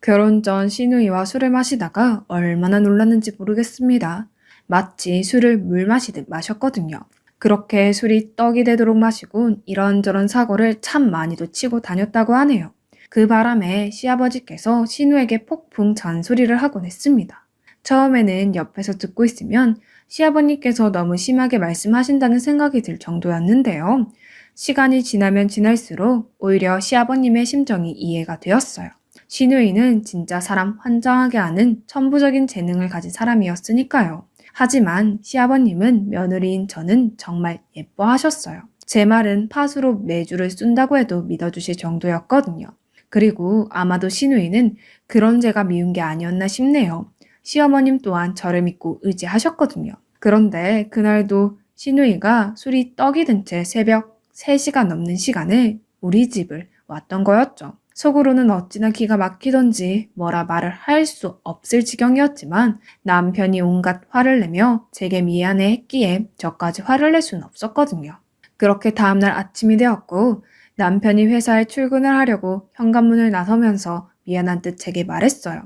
결혼 전 시누이와 술을 마시다가 얼마나 놀랐는지 모르겠습니다. 마치 술을 물 마시듯 마셨거든요. 그렇게 술이 떡이 되도록 마시고 이런저런 사고를 참 많이도 치고 다녔다고 하네요. 그 바람에 시아버지께서 신우에게 폭풍 잔소리를 하곤 했습니다. 처음에는 옆에서 듣고 있으면 시아버님께서 너무 심하게 말씀하신다는 생각이 들 정도였는데요. 시간이 지나면 지날수록 오히려 시아버님의 심정이 이해가 되었어요. 신우이는 진짜 사람 환장하게 하는 천부적인 재능을 가진 사람이었으니까요. 하지만 시아버님은 며느리인 저는 정말 예뻐하셨어요. 제 말은 팥으로 매주를 쏜다고 해도 믿어주실 정도였거든요. 그리고 아마도 신우이는 그런 제가 미운 게 아니었나 싶네요. 시어머님 또한 저를 믿고 의지하셨거든요. 그런데 그날도 신우이가 술이 떡이 든 채 새벽 3시간 넘는 시간에 우리 집을 왔던 거였죠. 속으로는 어찌나 기가 막히던지 뭐라 말을 할 수 없을 지경이었지만 남편이 온갖 화를 내며 제게 미안해 했기에 저까지 화를 낼 수는 없었거든요. 그렇게 다음날 아침이 되었고 남편이 회사에 출근을 하려고 현관문을 나서면서 미안한 듯 제게 말했어요.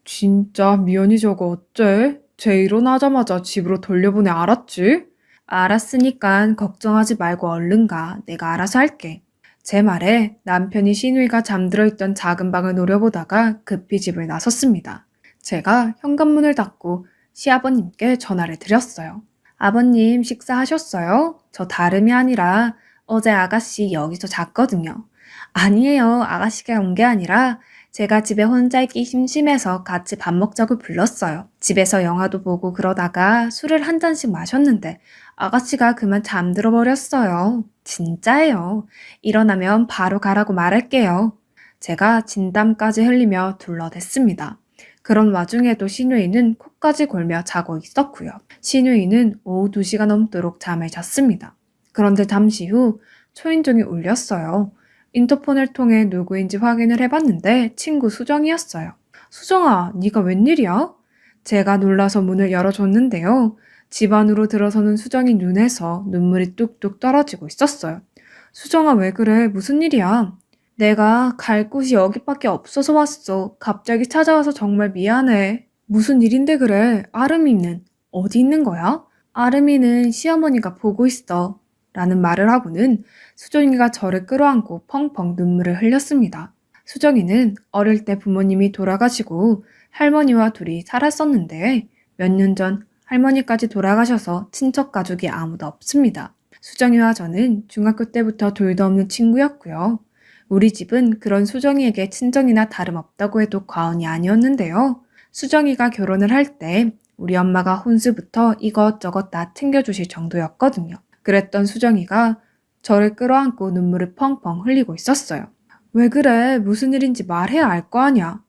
진짜 미연이 저거 어째? 쟤 일어나자마자 집으로 돌려보내 알았지? 알았으니까 걱정하지 말고 얼른 가. 내가 알아서 할게. 제 말에 남편이 시누이가 잠들어 있던 작은 방을 노려보다가 급히 집을 나섰습니다. 제가 현관문을 닫고 시아버님께 전화를 드렸어요. 아버님 식사하셨어요? 저 다름이 아니라 어제 아가씨 여기서 잤거든요. 아니에요. 아가씨가 온 게 아니라 제가 집에 혼자 있기 심심해서 같이 밥 먹자고 불렀어요. 집에서 영화도 보고 그러다가 술을 한 잔씩 마셨는데 아가씨가 그만 잠들어 버렸어요. 진짜예요. 일어나면 바로 가라고 말할게요. 제가 진담까지 흘리며 둘러댔습니다. 그런 와중에도 시누이는 코까지 골며 자고 있었고요. 시누이는 오후 2시가 넘도록 잠을 잤습니다. 그런데 잠시 후 초인종이 울렸어요. 인터폰을 통해 누구인지 확인을 해봤는데 친구 수정이었어요. 수정아, 네가 웬일이야? 제가 놀라서 문을 열어줬는데요. 집 안으로 들어서는 수정이 눈에서 눈물이 뚝뚝 떨어지고 있었어요. 수정아, 왜 그래? 무슨 일이야? 내가 갈 곳이 여기밖에 없어서 왔어. 갑자기 찾아와서 정말 미안해. 무슨 일인데 그래? 아름이는 어디 있는 거야? 아름이는 시어머니가 보고 있어. 라는 말을 하고는 수정이가 저를 끌어안고 펑펑 눈물을 흘렸습니다. 수정이는 어릴 때 부모님이 돌아가시고 할머니와 둘이 살았었는데 몇 년 전 할머니까지 돌아가셔서 친척 가족이 아무도 없습니다. 수정이와 저는 중학교 때부터 둘도 없는 친구였고요. 우리 집은 그런 수정이에게 친정이나 다름없다고 해도 과언이 아니었는데요. 수정이가 결혼을 할 때 우리 엄마가 혼수부터 이것저것 다 챙겨주실 정도였거든요. 그랬던 수정이가 저를 끌어안고 눈물을 펑펑 흘리고 있었어요. 왜 그래? 무슨 일인지 말해야 알 거 아냐?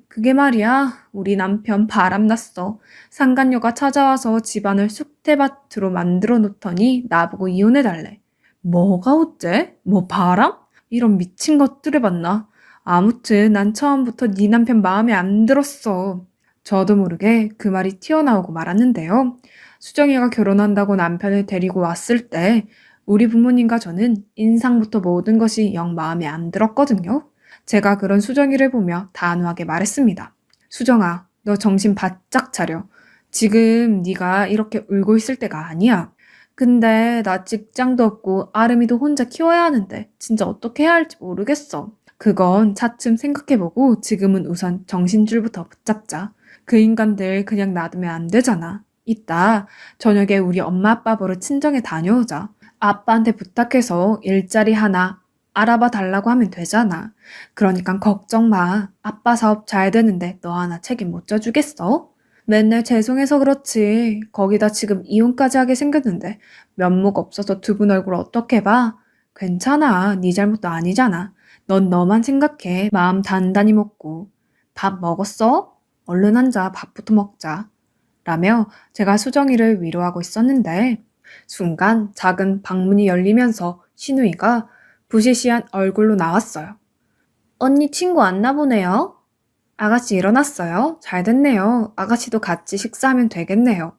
그게 말이야. 우리 남편 바람났어. 상간녀가 찾아와서 집안을 쑥대밭으로 만들어 놓더니 나보고 이혼해달래. 뭐가 어째? 뭐 바람? 이런 미친 것들을 봤나? 아무튼 난 처음부터 네 남편 마음에 안 들었어. 저도 모르게 그 말이 튀어나오고 말았는데요. 수정이가 결혼한다고 남편을 데리고 왔을 때 우리 부모님과 저는 인상부터 모든 것이 영 마음에 안 들었거든요. 제가 그런 수정이를 보며 단호하게 말했습니다. 수정아, 너 정신 바짝 차려. 지금 네가 이렇게 울고 있을 때가 아니야. 근데 나 직장도 없고 아름이도 혼자 키워야 하는데 진짜 어떻게 해야 할지 모르겠어. 그건 차츰 생각해보고 지금은 우선 정신줄부터 붙잡자. 그 인간들 그냥 놔두면 안 되잖아. 이따 저녁에 우리 엄마 아빠 보러 친정에 다녀오자. 아빠한테 부탁해서 일자리 하나 알아봐 달라고 하면 되잖아. 그러니까 걱정 마. 아빠 사업 잘 되는데 너 하나 책임 못 져주겠어? 맨날 죄송해서 그렇지. 거기다 지금 이혼까지 하게 생겼는데 면목 없어서 두 분 얼굴 어떻게 봐? 괜찮아. 네 잘못도 아니잖아. 넌 너만 생각해. 마음 단단히 먹고. 밥 먹었어? 얼른 앉아. 밥부터 먹자. 라며 제가 수정이를 위로하고 있었는데 순간 작은 방문이 열리면서 신우이가 부시시한 얼굴로 나왔어요. 언니 친구 왔나 보네요. 아가씨 일어났어요. 잘 됐네요. 아가씨도 같이 식사하면 되겠네요.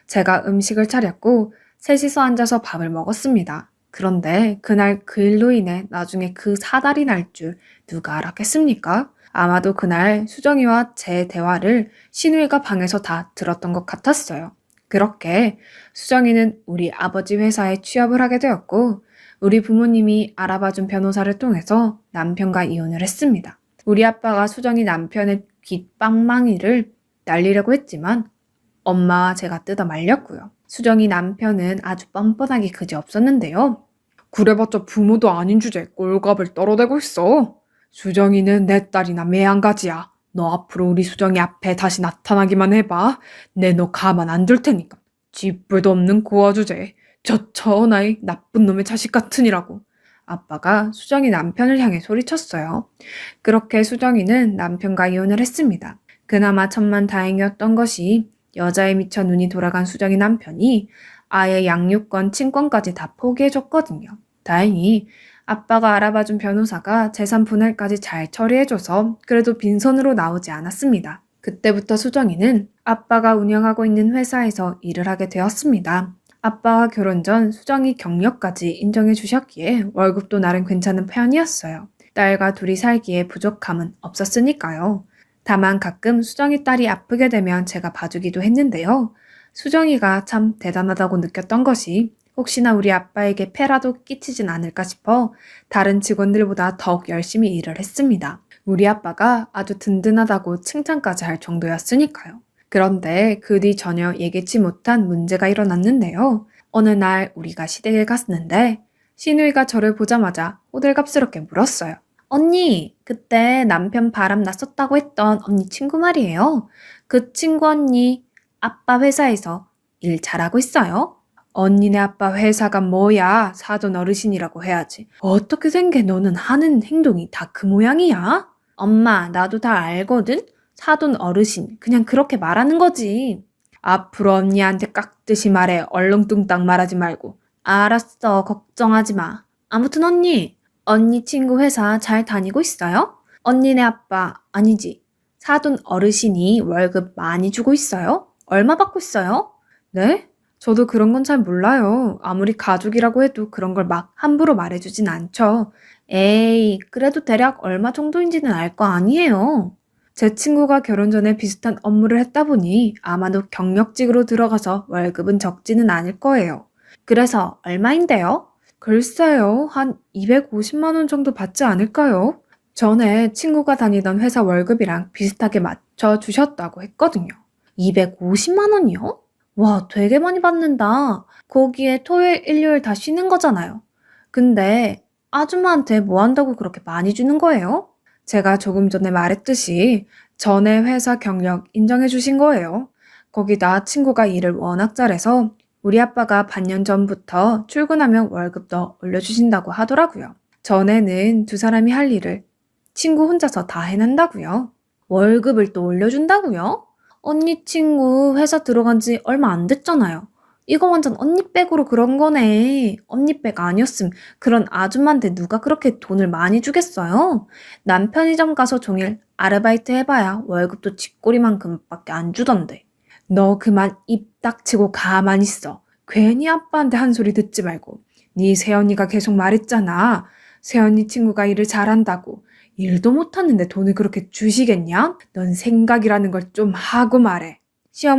제가 음식을 차렸고 셋이서 앉아서 밥을 먹었습니다. 그런데 그날 그 일로 인해 나중에 그 사달이 날 줄 누가 알았겠습니까? 아마도 그날 수정이와 제 대화를 신우이가 방에서 다 들었던 것 같았어요. 그렇게 수정이는 우리 아버지 회사에 취업을 하게 되었고 우리 부모님이 알아봐준 변호사를 통해서 남편과 이혼을 했습니다. 우리 아빠가 수정이 남편의 귓방망이를 날리려고 했지만 엄마와 제가 뜯어 말렸고요. 수정이 남편은 아주 뻔뻔하게 그지없었는데요. 그래봤자 부모도 아닌 주제에 꼴값을 떨어대고 있어. 수정이는 내 딸이나 매한가지야. 너 앞으로 우리 수정이 앞에 다시 나타나기만 해봐. 내 너 가만 안 둘 테니까. 쥐뿔도 없는 고아 주제에 저 천하의 나쁜 놈의 자식 같으니라고. 아빠가 수정이 남편을 향해 소리쳤어요. 그렇게 수정이는 남편과 이혼을 했습니다. 그나마 천만다행이었던 것이 여자에 미쳐 눈이 돌아간 수정이 남편이 아예 양육권, 친권까지 다 포기해줬거든요. 다행히 아빠가 알아봐준 변호사가 재산 분할까지 잘 처리해줘서 그래도 빈손으로 나오지 않았습니다. 그때부터 수정이는 아빠가 운영하고 있는 회사에서 일을 하게 되었습니다. 아빠와 결혼 전 수정이 경력까지 인정해 주셨기에 월급도 나름 괜찮은 편이었어요. 딸과 둘이 살기에 부족함은 없었으니까요. 다만 가끔 수정이 딸이 아프게 되면 제가 봐주기도 했는데요. 수정이가 참 대단하다고 느꼈던 것이 혹시나 우리 아빠에게 폐라도 끼치진 않을까 싶어 다른 직원들보다 더욱 열심히 일을 했습니다. 우리 아빠가 아주 든든하다고 칭찬까지 할 정도였으니까요. 그런데 그 뒤 전혀 예기치 못한 문제가 일어났는데요. 어느 날 우리가 시댁에 갔는데 시누이가 저를 보자마자 호들갑스럽게 물었어요. 언니, 그때 남편 바람 났었다고 했던 언니 친구 말이에요. 그 친구 언니 아빠 회사에서 일 잘하고 있어요? 언니네 아빠 회사가 뭐야? 사돈 어르신이라고 해야지. 어떻게 생겨 너는 하는 행동이 다 그 모양이야? 엄마, 나도 다 알거든? 사돈 어르신, 그냥 그렇게 말하는 거지. 앞으로 언니한테 깍듯이 말해. 얼렁뚱땅 말하지 말고. 알았어, 걱정하지 마. 아무튼 언니 친구 회사 잘 다니고 있어요? 언니네 아빠, 아니지. 사돈 어르신이 월급 많이 주고 있어요? 얼마 받고 있어요? 네? 저도 그런 건 잘 몰라요. 아무리 가족이라고 해도 그런 걸 막 함부로 말해주진 않죠. 에이, 그래도 대략 얼마 정도인지는 알 거 아니에요. 제 친구가 결혼 전에 비슷한 업무를 했다 보니 아마도 경력직으로 들어가서 월급은 적지는 않을 거예요. 그래서 얼마인데요? 글쎄요, 한 250만 원 정도 받지 않을까요? 전에 친구가 다니던 회사 월급이랑 비슷하게 맞춰 주셨다고 했거든요. 250만 원이요? 와, 되게 많이 받는다. 거기에 토요일, 일요일 다 쉬는 거잖아요. 근데 아줌마한테 뭐 한다고 그렇게 많이 주는 거예요? 제가 조금 전에 말했듯이 전에 회사 경력 인정해 주신 거예요. 거기다 친구가 일을 워낙 잘해서 우리 아빠가 반년 전부터 출근하면 월급 더 올려주신다고 하더라고요. 전에는 두 사람이 할 일을 친구 혼자서 다 해낸다고요. 월급을 또 올려준다고요? 언니 친구 회사 들어간 지 얼마 안 됐잖아요. 이거 완전 언니 백으로 그런 거네. 언니 백 아니었음 그런 아줌마한테 누가 그렇게 돈을 많이 주겠어요? 남 편의점 가서 종일 아르바이트 해봐야 월급도 쥐꼬리만큼밖에 안 주던데. 너 그만 입 닥치고 가만히 있어. 괜히 아빠한테 한 소리 듣지 말고. 네 새언니가 계속 말했잖아. 새언니 친구가 일을 잘한다고. 일도 못하는데 돈을 그렇게 주시겠냐? 넌 생각이라는 걸 좀 하고 말해.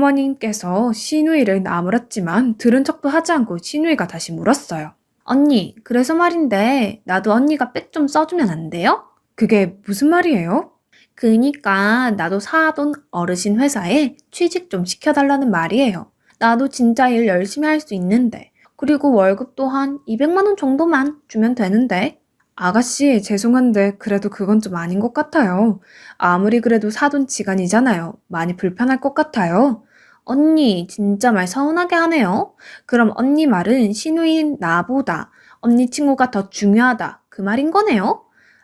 시어머님께서 시누이를 나무랐지만 들은 척도 하지 않고 시누이가 다시 물었어요. 언니, 그래서 말인데 나도 언니가 백 좀 써주면 안 돼요? 그게 무슨 말이에요? 그니까 나도 사돈 어르신 회사에 취직 좀 시켜달라는 말이에요. 나도 진짜 일 열심히 할 수 있는데. 그리고 월급도 한 200만 원 정도만 주면 되는데. 아가씨, 죄송한데 그래도 그건 좀 아닌 것 같아요. 아무리 그래도 사돈 지간이잖아요. 많이 불편할 것 같아요. 언니, 진짜 말 서운하게 하네요. 그럼 언니 말은 시누이인 나보다 언니 친구가 더 중요하다. 그 말인 거네요?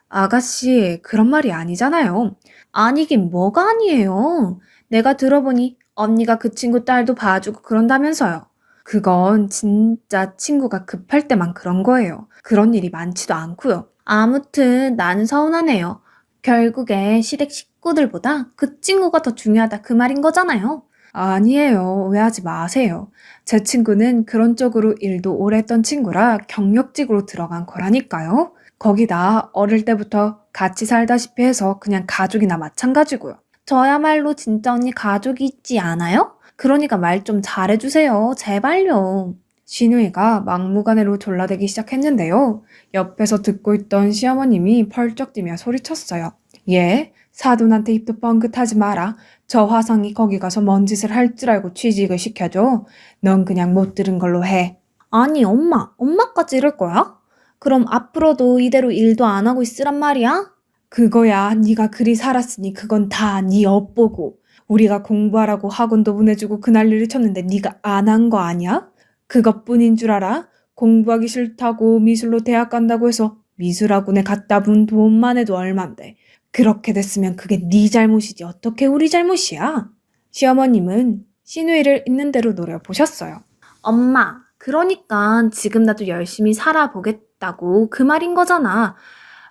아가씨, 그런 말이 아니잖아요. 아니긴 뭐가 아니에요. 내가 들어보니 언니가 그 친구 딸도 봐주고 그런다면서요. 그건 진짜 친구가 급할 때만 그런 거예요. 그런 일이 많지도 않고요. 아무튼 나는 서운하네요. 결국에 시댁 식구들보다 그 친구가 더 중요하다 그 말인 거잖아요. 아니에요. 오해하지 마세요. 제 친구는 그런 쪽으로 일도 오래 했던 친구라 경력직으로 들어간 거라니까요. 거기다 어릴 때부터 같이 살다시피 해서 그냥 가족이나 마찬가지고요. 저야말로 진짜 언니 가족이 있지 않아요? 그러니까 말 좀 잘해주세요. 제발요. 신우이가 막무가내로 졸라대기 시작했는데요. 옆에서 듣고 있던 시어머님이 펄쩍 뛰며 소리쳤어요. 예, 사돈한테 입도 뻥긋하지 마라. 저 화상이 거기 가서 뭔 짓을 할 줄 알고 취직을 시켜줘. 넌 그냥 못 들은 걸로 해. 아니 엄마까지 이럴 거야? 그럼 앞으로도 이대로 일도 안 하고 있으란 말이야? 그거야 네가 그리 살았으니 그건 다 네 업보고. 우리가 공부하라고 학원도 보내주고 그 난리를 쳤는데 네가 안 한 거 아니야? 그것뿐인 줄 알아? 공부하기 싫다고 미술로 대학 간다고 해서 미술학원에 갔다 본 돈만 해도 얼만데. 그렇게 됐으면 그게 네 잘못이지 어떻게 우리 잘못이야? 시어머님은 시누이를 있는 대로 노려보셨어요. 엄마, 그러니까 지금 나도 열심히 살아보겠다고 그 말인 거잖아.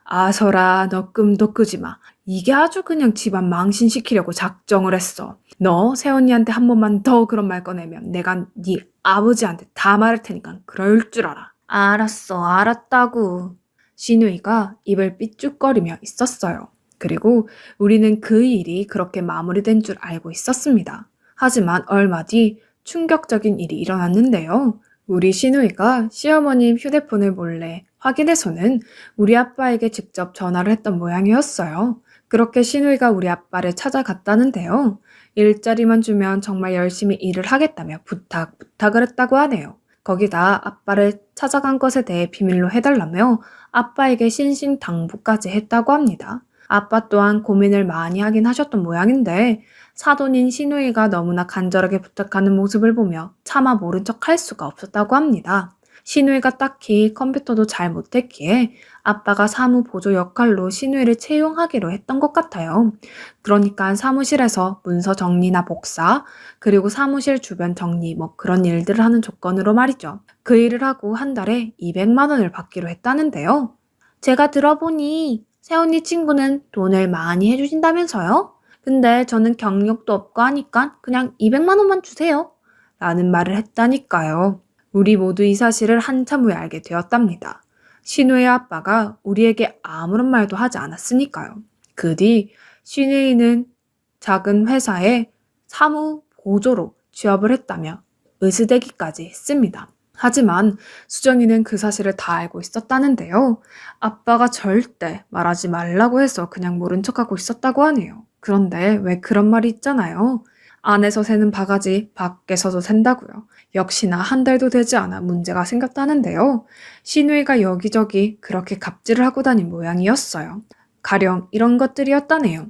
아서라, 너 꿈도 꾸지 마. 이게 아주 그냥 집안 망신시키려고 작정을 했어. 너 새언니한테 한 번만 더 그런 말 꺼내면 내가 네 아버지한테 다 말할 테니까 그럴 줄 알아. 알았어, 알았다고. 시누이가 입을 삐죽거리며 있었어요. 그리고 우리는 그 일이 그렇게 마무리된 줄 알고 있었습니다. 하지만 얼마 뒤 충격적인 일이 일어났는데요. 우리 시누이가 시어머님 휴대폰을 몰래 확인해서는 우리 아빠에게 직접 전화를 했던 모양이었어요. 그렇게 시누이가 우리 아빠를 찾아갔다는데요. 일자리만 주면 정말 열심히 일을 하겠다며 부탁을 했다고 하네요. 거기다 아빠를 찾아간 것에 대해 비밀로 해달라며 아빠에게 신신당부까지 했다고 합니다. 아빠 또한 고민을 많이 하긴 하셨던 모양인데 사돈인 시누이가 너무나 간절하게 부탁하는 모습을 보며 차마 모른 척 할 수가 없었다고 합니다. 시누이가 딱히 컴퓨터도 잘 못했기에 아빠가 사무 보조 역할로 시누이를 채용하기로 했던 것 같아요. 그러니까 사무실에서 문서 정리나 복사, 그리고 사무실 주변 정리 뭐 그런 일들을 하는 조건으로 말이죠. 그 일을 하고 한 달에 200만 원을 받기로 했다는데요. 제가 들어보니 새언니 친구는 돈을 많이 해주신다면서요? 근데 저는 경력도 없고 하니까 그냥 200만 원만 주세요. 라는 말을 했다니까요. 우리 모두 이 사실을 한참 후에 알게 되었답니다. 신우의 아빠가 우리에게 아무런 말도 하지 않았으니까요. 그 뒤 신우이는 작은 회사에 사무 보조로 취업을 했다며 의스대기까지 했습니다. 하지만 수정이는 그 사실을 다 알고 있었다는데요. 아빠가 절대 말하지 말라고 해서 그냥 모른 척하고 있었다고 하네요. 그런데 왜 그런 말이 있잖아요. 안에서 새는 바가지 밖에서도 샌다고요. 역시나 한 달도 되지 않아 문제가 생겼다는데요. 신우이가 여기저기 그렇게 갑질을 하고 다닌 모양이었어요. 가령 이런 것들이었다네요.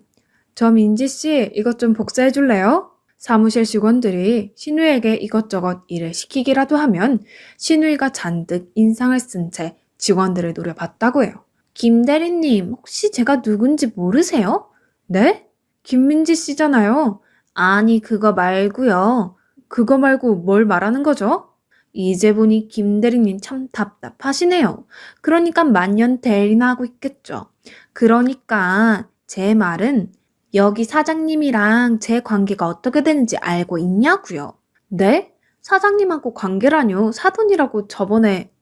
저 민지씨, 이것 좀 복사해 줄래요? 사무실 직원들이 신우에게 이것저것 일을 시키기라도 하면 신우이가 잔뜩 인상을 쓴 채 직원들을 노려봤다고 해요. 김 대리님, 혹시 제가 누군지 모르세요? 네? 김민지 씨잖아요. 아니, 그거 말고요. 그거 말고 뭘 말하는 거죠? 이제 보니 김 대리님 참 답답하시네요. 그러니까 만년 대리나 하고 있겠죠. 그러니까 제 말은 여기 사장님이랑 제 관계가 어떻게 되는지 알고 있냐고요. 네? 사장님하고 관계라뇨? 사돈이라고 저번에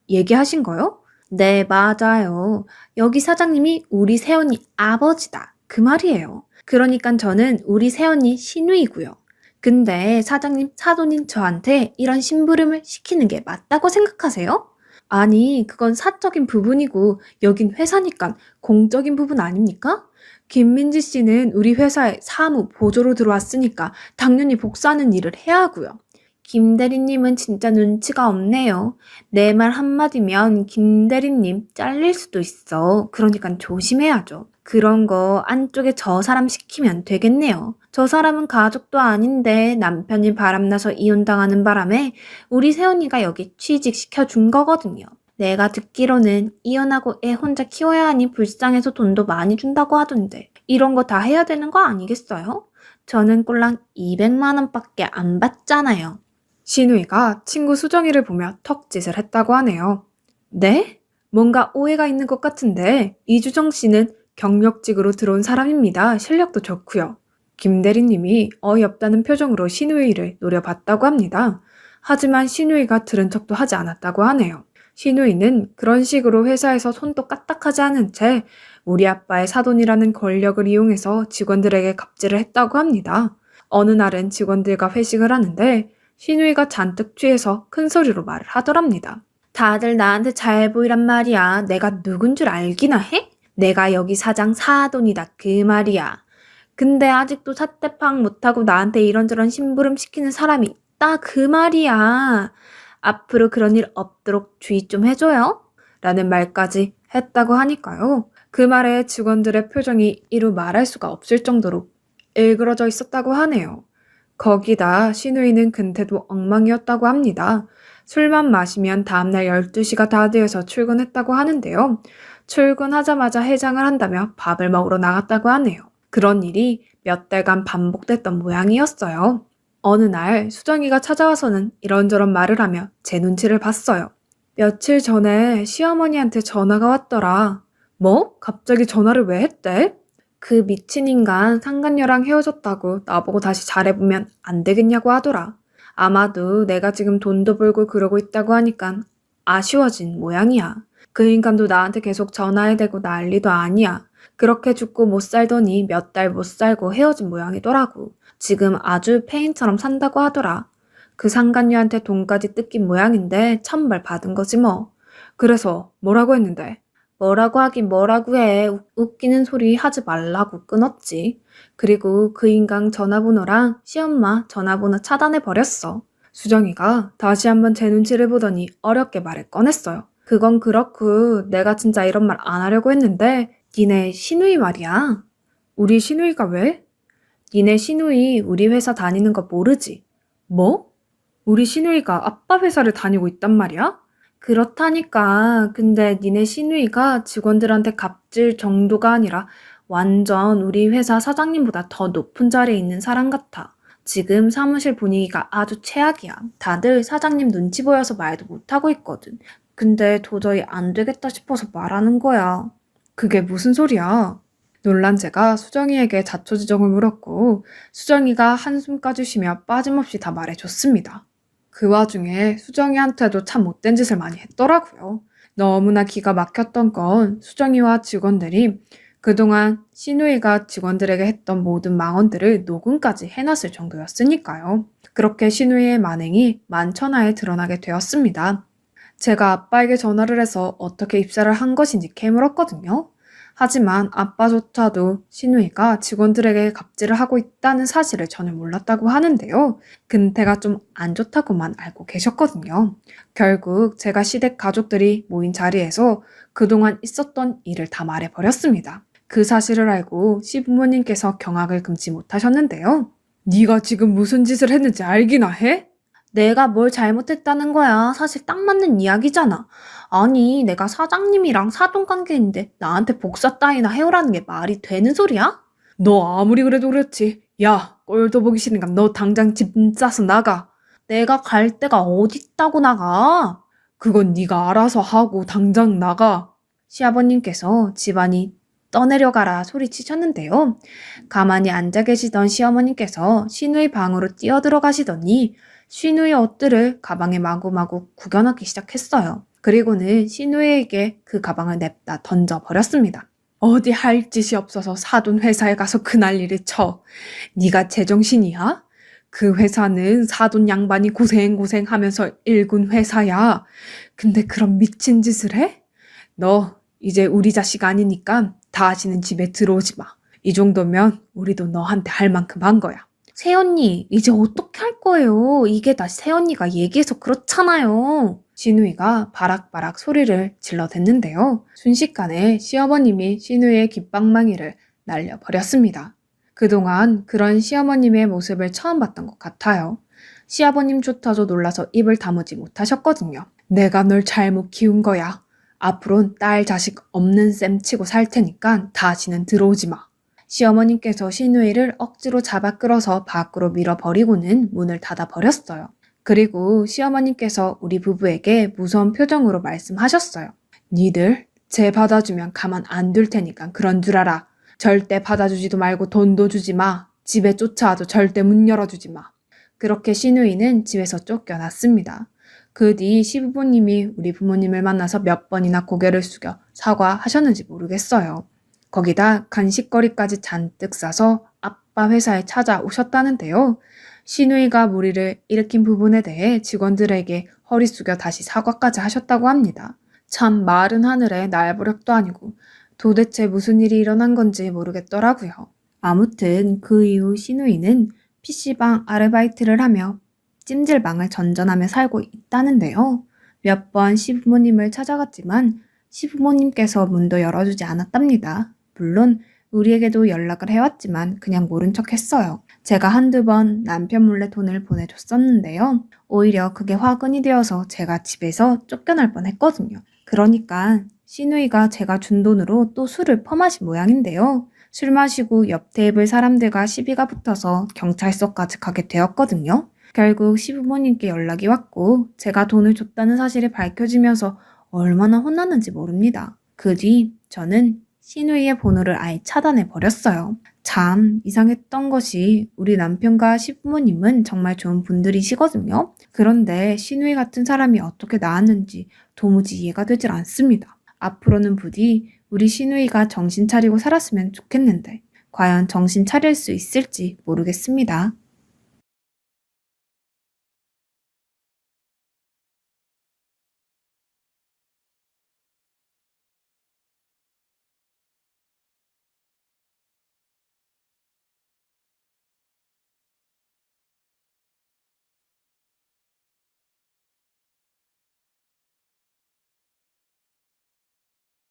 얘기하신 거요? 네, 맞아요. 여기 사장님이 우리 새언니 아버지다. 그 말이에요. 그러니까 저는 우리 새언니 신우이고요. 근데 사장님 사돈인 저한테 이런 심부름을 시키는 게 맞다고 생각하세요? 아니, 그건 사적인 부분이고 여긴 회사니까 공적인 부분 아닙니까? 김민지 씨는 우리 회사에 사무 보조로 들어왔으니까 당연히 복사하는 일을 해야 하고요. 김 대리님은 진짜 눈치가 없네요. 내 말 한마디면 김 대리님 잘릴 수도 있어. 그러니까 조심해야죠. 그런 거 안쪽에 저 사람 시키면 되겠네요. 저 사람은 가족도 아닌데 남편이 바람나서 이혼당하는 바람에 우리 새언니가 여기 취직시켜준 거거든요. 내가 듣기로는 이혼하고 애 혼자 키워야 하니 불쌍해서 돈도 많이 준다고 하던데 이런 거 다 해야 되는 거 아니겠어요? 저는 꼴랑 200만 원밖에 안 받잖아요. 신우이가 친구 수정이를 보며 턱짓을 했다고 하네요. 네? 뭔가 오해가 있는 것 같은데 이주정 씨는 경력직으로 들어온 사람입니다. 실력도 좋고요. 김 대리님이 어이없다는 표정으로 신우이를 노려봤다고 합니다. 하지만 신우이가 들은 척도 하지 않았다고 하네요. 신우이는 그런 식으로 회사에서 손도 까딱하지 않은 채 우리 아빠의 사돈이라는 권력을 이용해서 직원들에게 갑질을 했다고 합니다. 어느 날은 직원들과 회식을 하는데 신우이가 잔뜩 취해서 큰 소리로 말을 하더랍니다. 다들 나한테 잘 보이란 말이야. 내가 누군 줄 알기나 해? 내가 여기 사장 사돈이다 그 말이야. 근데 아직도 사태 파악 못하고 나한테 이런저런 심부름 시키는 사람이 있다 그 말이야. 앞으로 그런 일 없도록 주의 좀 해줘요. 라는 말까지 했다고 하니까요. 그 말에 직원들의 표정이 이루 말할 수가 없을 정도로 일그러져 있었다고 하네요. 거기다 신우이는 근태도 엉망이었다고 합니다. 술만 마시면 다음날 12시가 다 되어서 출근했다고 하는데요. 출근하자마자 해장을 한다며 밥을 먹으러 나갔다고 하네요. 그런 일이 몇 달간 반복됐던 모양이었어요. 어느 날 수정이가 찾아와서는 이런저런 말을 하며 제 눈치를 봤어요. 며칠 전에 시어머니한테 전화가 왔더라. 뭐? 갑자기 전화를 왜 했대? 그 미친 인간 상간녀랑 헤어졌다고 나보고 다시 잘해보면 안 되겠냐고 하더라. 아마도 내가 지금 돈도 벌고 그러고 있다고 하니까 아쉬워진 모양이야. 그 인간도 나한테 계속 전화해대고 난리도 아니야. 그렇게 죽고 못 살더니 몇 달 못 살고 헤어진 모양이더라고. 지금 아주 폐인처럼 산다고 하더라. 그 상간녀한테 돈까지 뜯긴 모양인데 천벌 받은 거지 뭐. 그래서 뭐라고 했는데? 뭐라고 하긴 뭐라고 해. 웃기는 소리 하지 말라고 끊었지. 그리고 그 인간 전화번호랑 시엄마 전화번호 차단해버렸어. 수정이가 다시 한번 제 눈치를 보더니 어렵게 말을 꺼냈어요. 그건 그렇고 내가 진짜 이런 말 안 하려고 했는데 니네 신우이 말이야. 우리 신우이가 왜? 니네 신우이 우리 회사 다니는 거 모르지? 뭐? 우리 신우이가 아빠 회사를 다니고 있단 말이야? 그렇다니까. 근데 니네 신우이가 직원들한테 갑질 정도가 아니라 완전 우리 회사 사장님보다 더 높은 자리에 있는 사람 같아. 지금 사무실 분위기가 아주 최악이야. 다들 사장님 눈치 보여서 말도 못하고 있거든. 근데 도저히 안 되겠다 싶어서 말하는 거야. 그게 무슨 소리야? 놀란 제가 수정이에게 자초지종을 물었고 수정이가 한숨 까주시며 빠짐없이 다 말해줬습니다. 그 와중에 수정이한테도 참 못된 짓을 많이 했더라고요. 너무나 기가 막혔던 건 수정이와 직원들이 그동안 신우이가 직원들에게 했던 모든 망언들을 녹음까지 해놨을 정도였으니까요. 그렇게 신우이의 만행이 만천하에 드러나게 되었습니다. 제가 아빠에게 전화를 해서 어떻게 입사를 한 것인지 캐물었거든요. 하지만 아빠조차도 신우이가 직원들에게 갑질을 하고 있다는 사실을 전혀 몰랐다고 하는데요. 근태가 좀 안 좋다고만 알고 계셨거든요. 결국 제가 시댁 가족들이 모인 자리에서 그동안 있었던 일을 다 말해버렸습니다. 그 사실을 알고 시부모님께서 경악을 금치 못하셨는데요. 네가 지금 무슨 짓을 했는지 알기나 해? 내가 뭘 잘못했다는 거야. 사실 딱 맞는 이야기잖아. 아니, 내가 사장님이랑 사돈관계인데 나한테 복사 따위나 해오라는 게 말이 되는 소리야? 너 아무리 그래도 그렇지. 야, 꼴도 보기 싫으니까 너 당장 집 싸서 나가. 내가 갈 데가 어딨다고 나가? 그건 네가 알아서 하고 당장 나가. 시아버님께서 집안이 떠내려가라 소리치셨는데요. 가만히 앉아 계시던 시어머님께서 신우의 방으로 뛰어들어가시더니 신우의 옷들을 가방에 마구마구 구겨넣기 시작했어요. 그리고는 신우에게 그 가방을 냅다 던져버렸습니다. 어디 할 짓이 없어서 사돈 회사에 가서 그 난리를 쳐. 네가 제정신이야? 그 회사는 사돈 양반이 고생하면서 일군 회사야. 근데 그런 미친 짓을 해? 너 이제 우리 자식 아니니까 다시는 집에 들어오지 마. 이 정도면 우리도 너한테 할 만큼 한 거야. 새언니, 이제 어떻게 할 거예요? 이게 다 새언니가 얘기해서 그렇잖아요. 신우이가 바락바락 소리를 질러댔는데요. 순식간에 시어머님이 신우이의 깃방망이를 날려버렸습니다. 그동안 그런 시어머님의 모습을 처음 봤던 것 같아요. 시아버님조차도 놀라서 입을 다무지 못하셨거든요. 내가 널 잘못 키운 거야. 앞으론 딸 자식 없는 셈 치고 살 테니까 다시는 들어오지 마. 시어머님께서 신우이를 억지로 잡아 끌어서 밖으로 밀어버리고는 문을 닫아버렸어요. 그리고 시어머님께서 우리 부부에게 무서운 표정으로 말씀하셨어요. 니들 쟤 받아주면 가만 안 둘 테니까 그런 줄 알아. 절대 받아주지도 말고 돈도 주지 마. 집에 쫓아와도 절대 문 열어주지 마. 그렇게 신우이는 집에서 쫓겨났습니다. 그 뒤 시부모님이 우리 부모님을 만나서 몇 번이나 고개를 숙여 사과하셨는지 모르겠어요. 거기다 간식거리까지 잔뜩 싸서 아빠 회사에 찾아오셨다는데요. 신우이가 무리를 일으킨 부분에 대해 직원들에게 허리 숙여 다시 사과까지 하셨다고 합니다. 참 마른 하늘에 날부력도 아니고 도대체 무슨 일이 일어난 건지 모르겠더라고요. 아무튼 그 이후 신우이는 PC방 아르바이트를 하며 찜질방을 전전하며 살고 있다는데요. 몇 번 시부모님을 찾아갔지만 시부모님께서 문도 열어주지 않았답니다. 물론 우리에게도 연락을 해왔지만 그냥 모른 척 했어요. 제가 한두 번 남편 몰래 돈을 보내줬었는데요. 오히려 그게 화근이 되어서 제가 집에서 쫓겨날 뻔했거든요. 그러니까 신우이가 제가 준 돈으로 또 술을 퍼마신 모양인데요. 술 마시고 옆 테이블 사람들과 시비가 붙어서 경찰서까지 가게 되었거든요. 결국 시부모님께 연락이 왔고 제가 돈을 줬다는 사실이 밝혀지면서 얼마나 혼났는지 모릅니다. 그 뒤 저는 신우이의 번호를 아예 차단해 버렸어요. 참 이상했던 것이 우리 남편과 시부모님은 정말 좋은 분들이시거든요. 그런데 신우이 같은 사람이 어떻게 나왔는지 도무지 이해가 되질 않습니다. 앞으로는 부디 우리 신우이가 정신 차리고 살았으면 좋겠는데 과연 정신 차릴 수 있을지 모르겠습니다.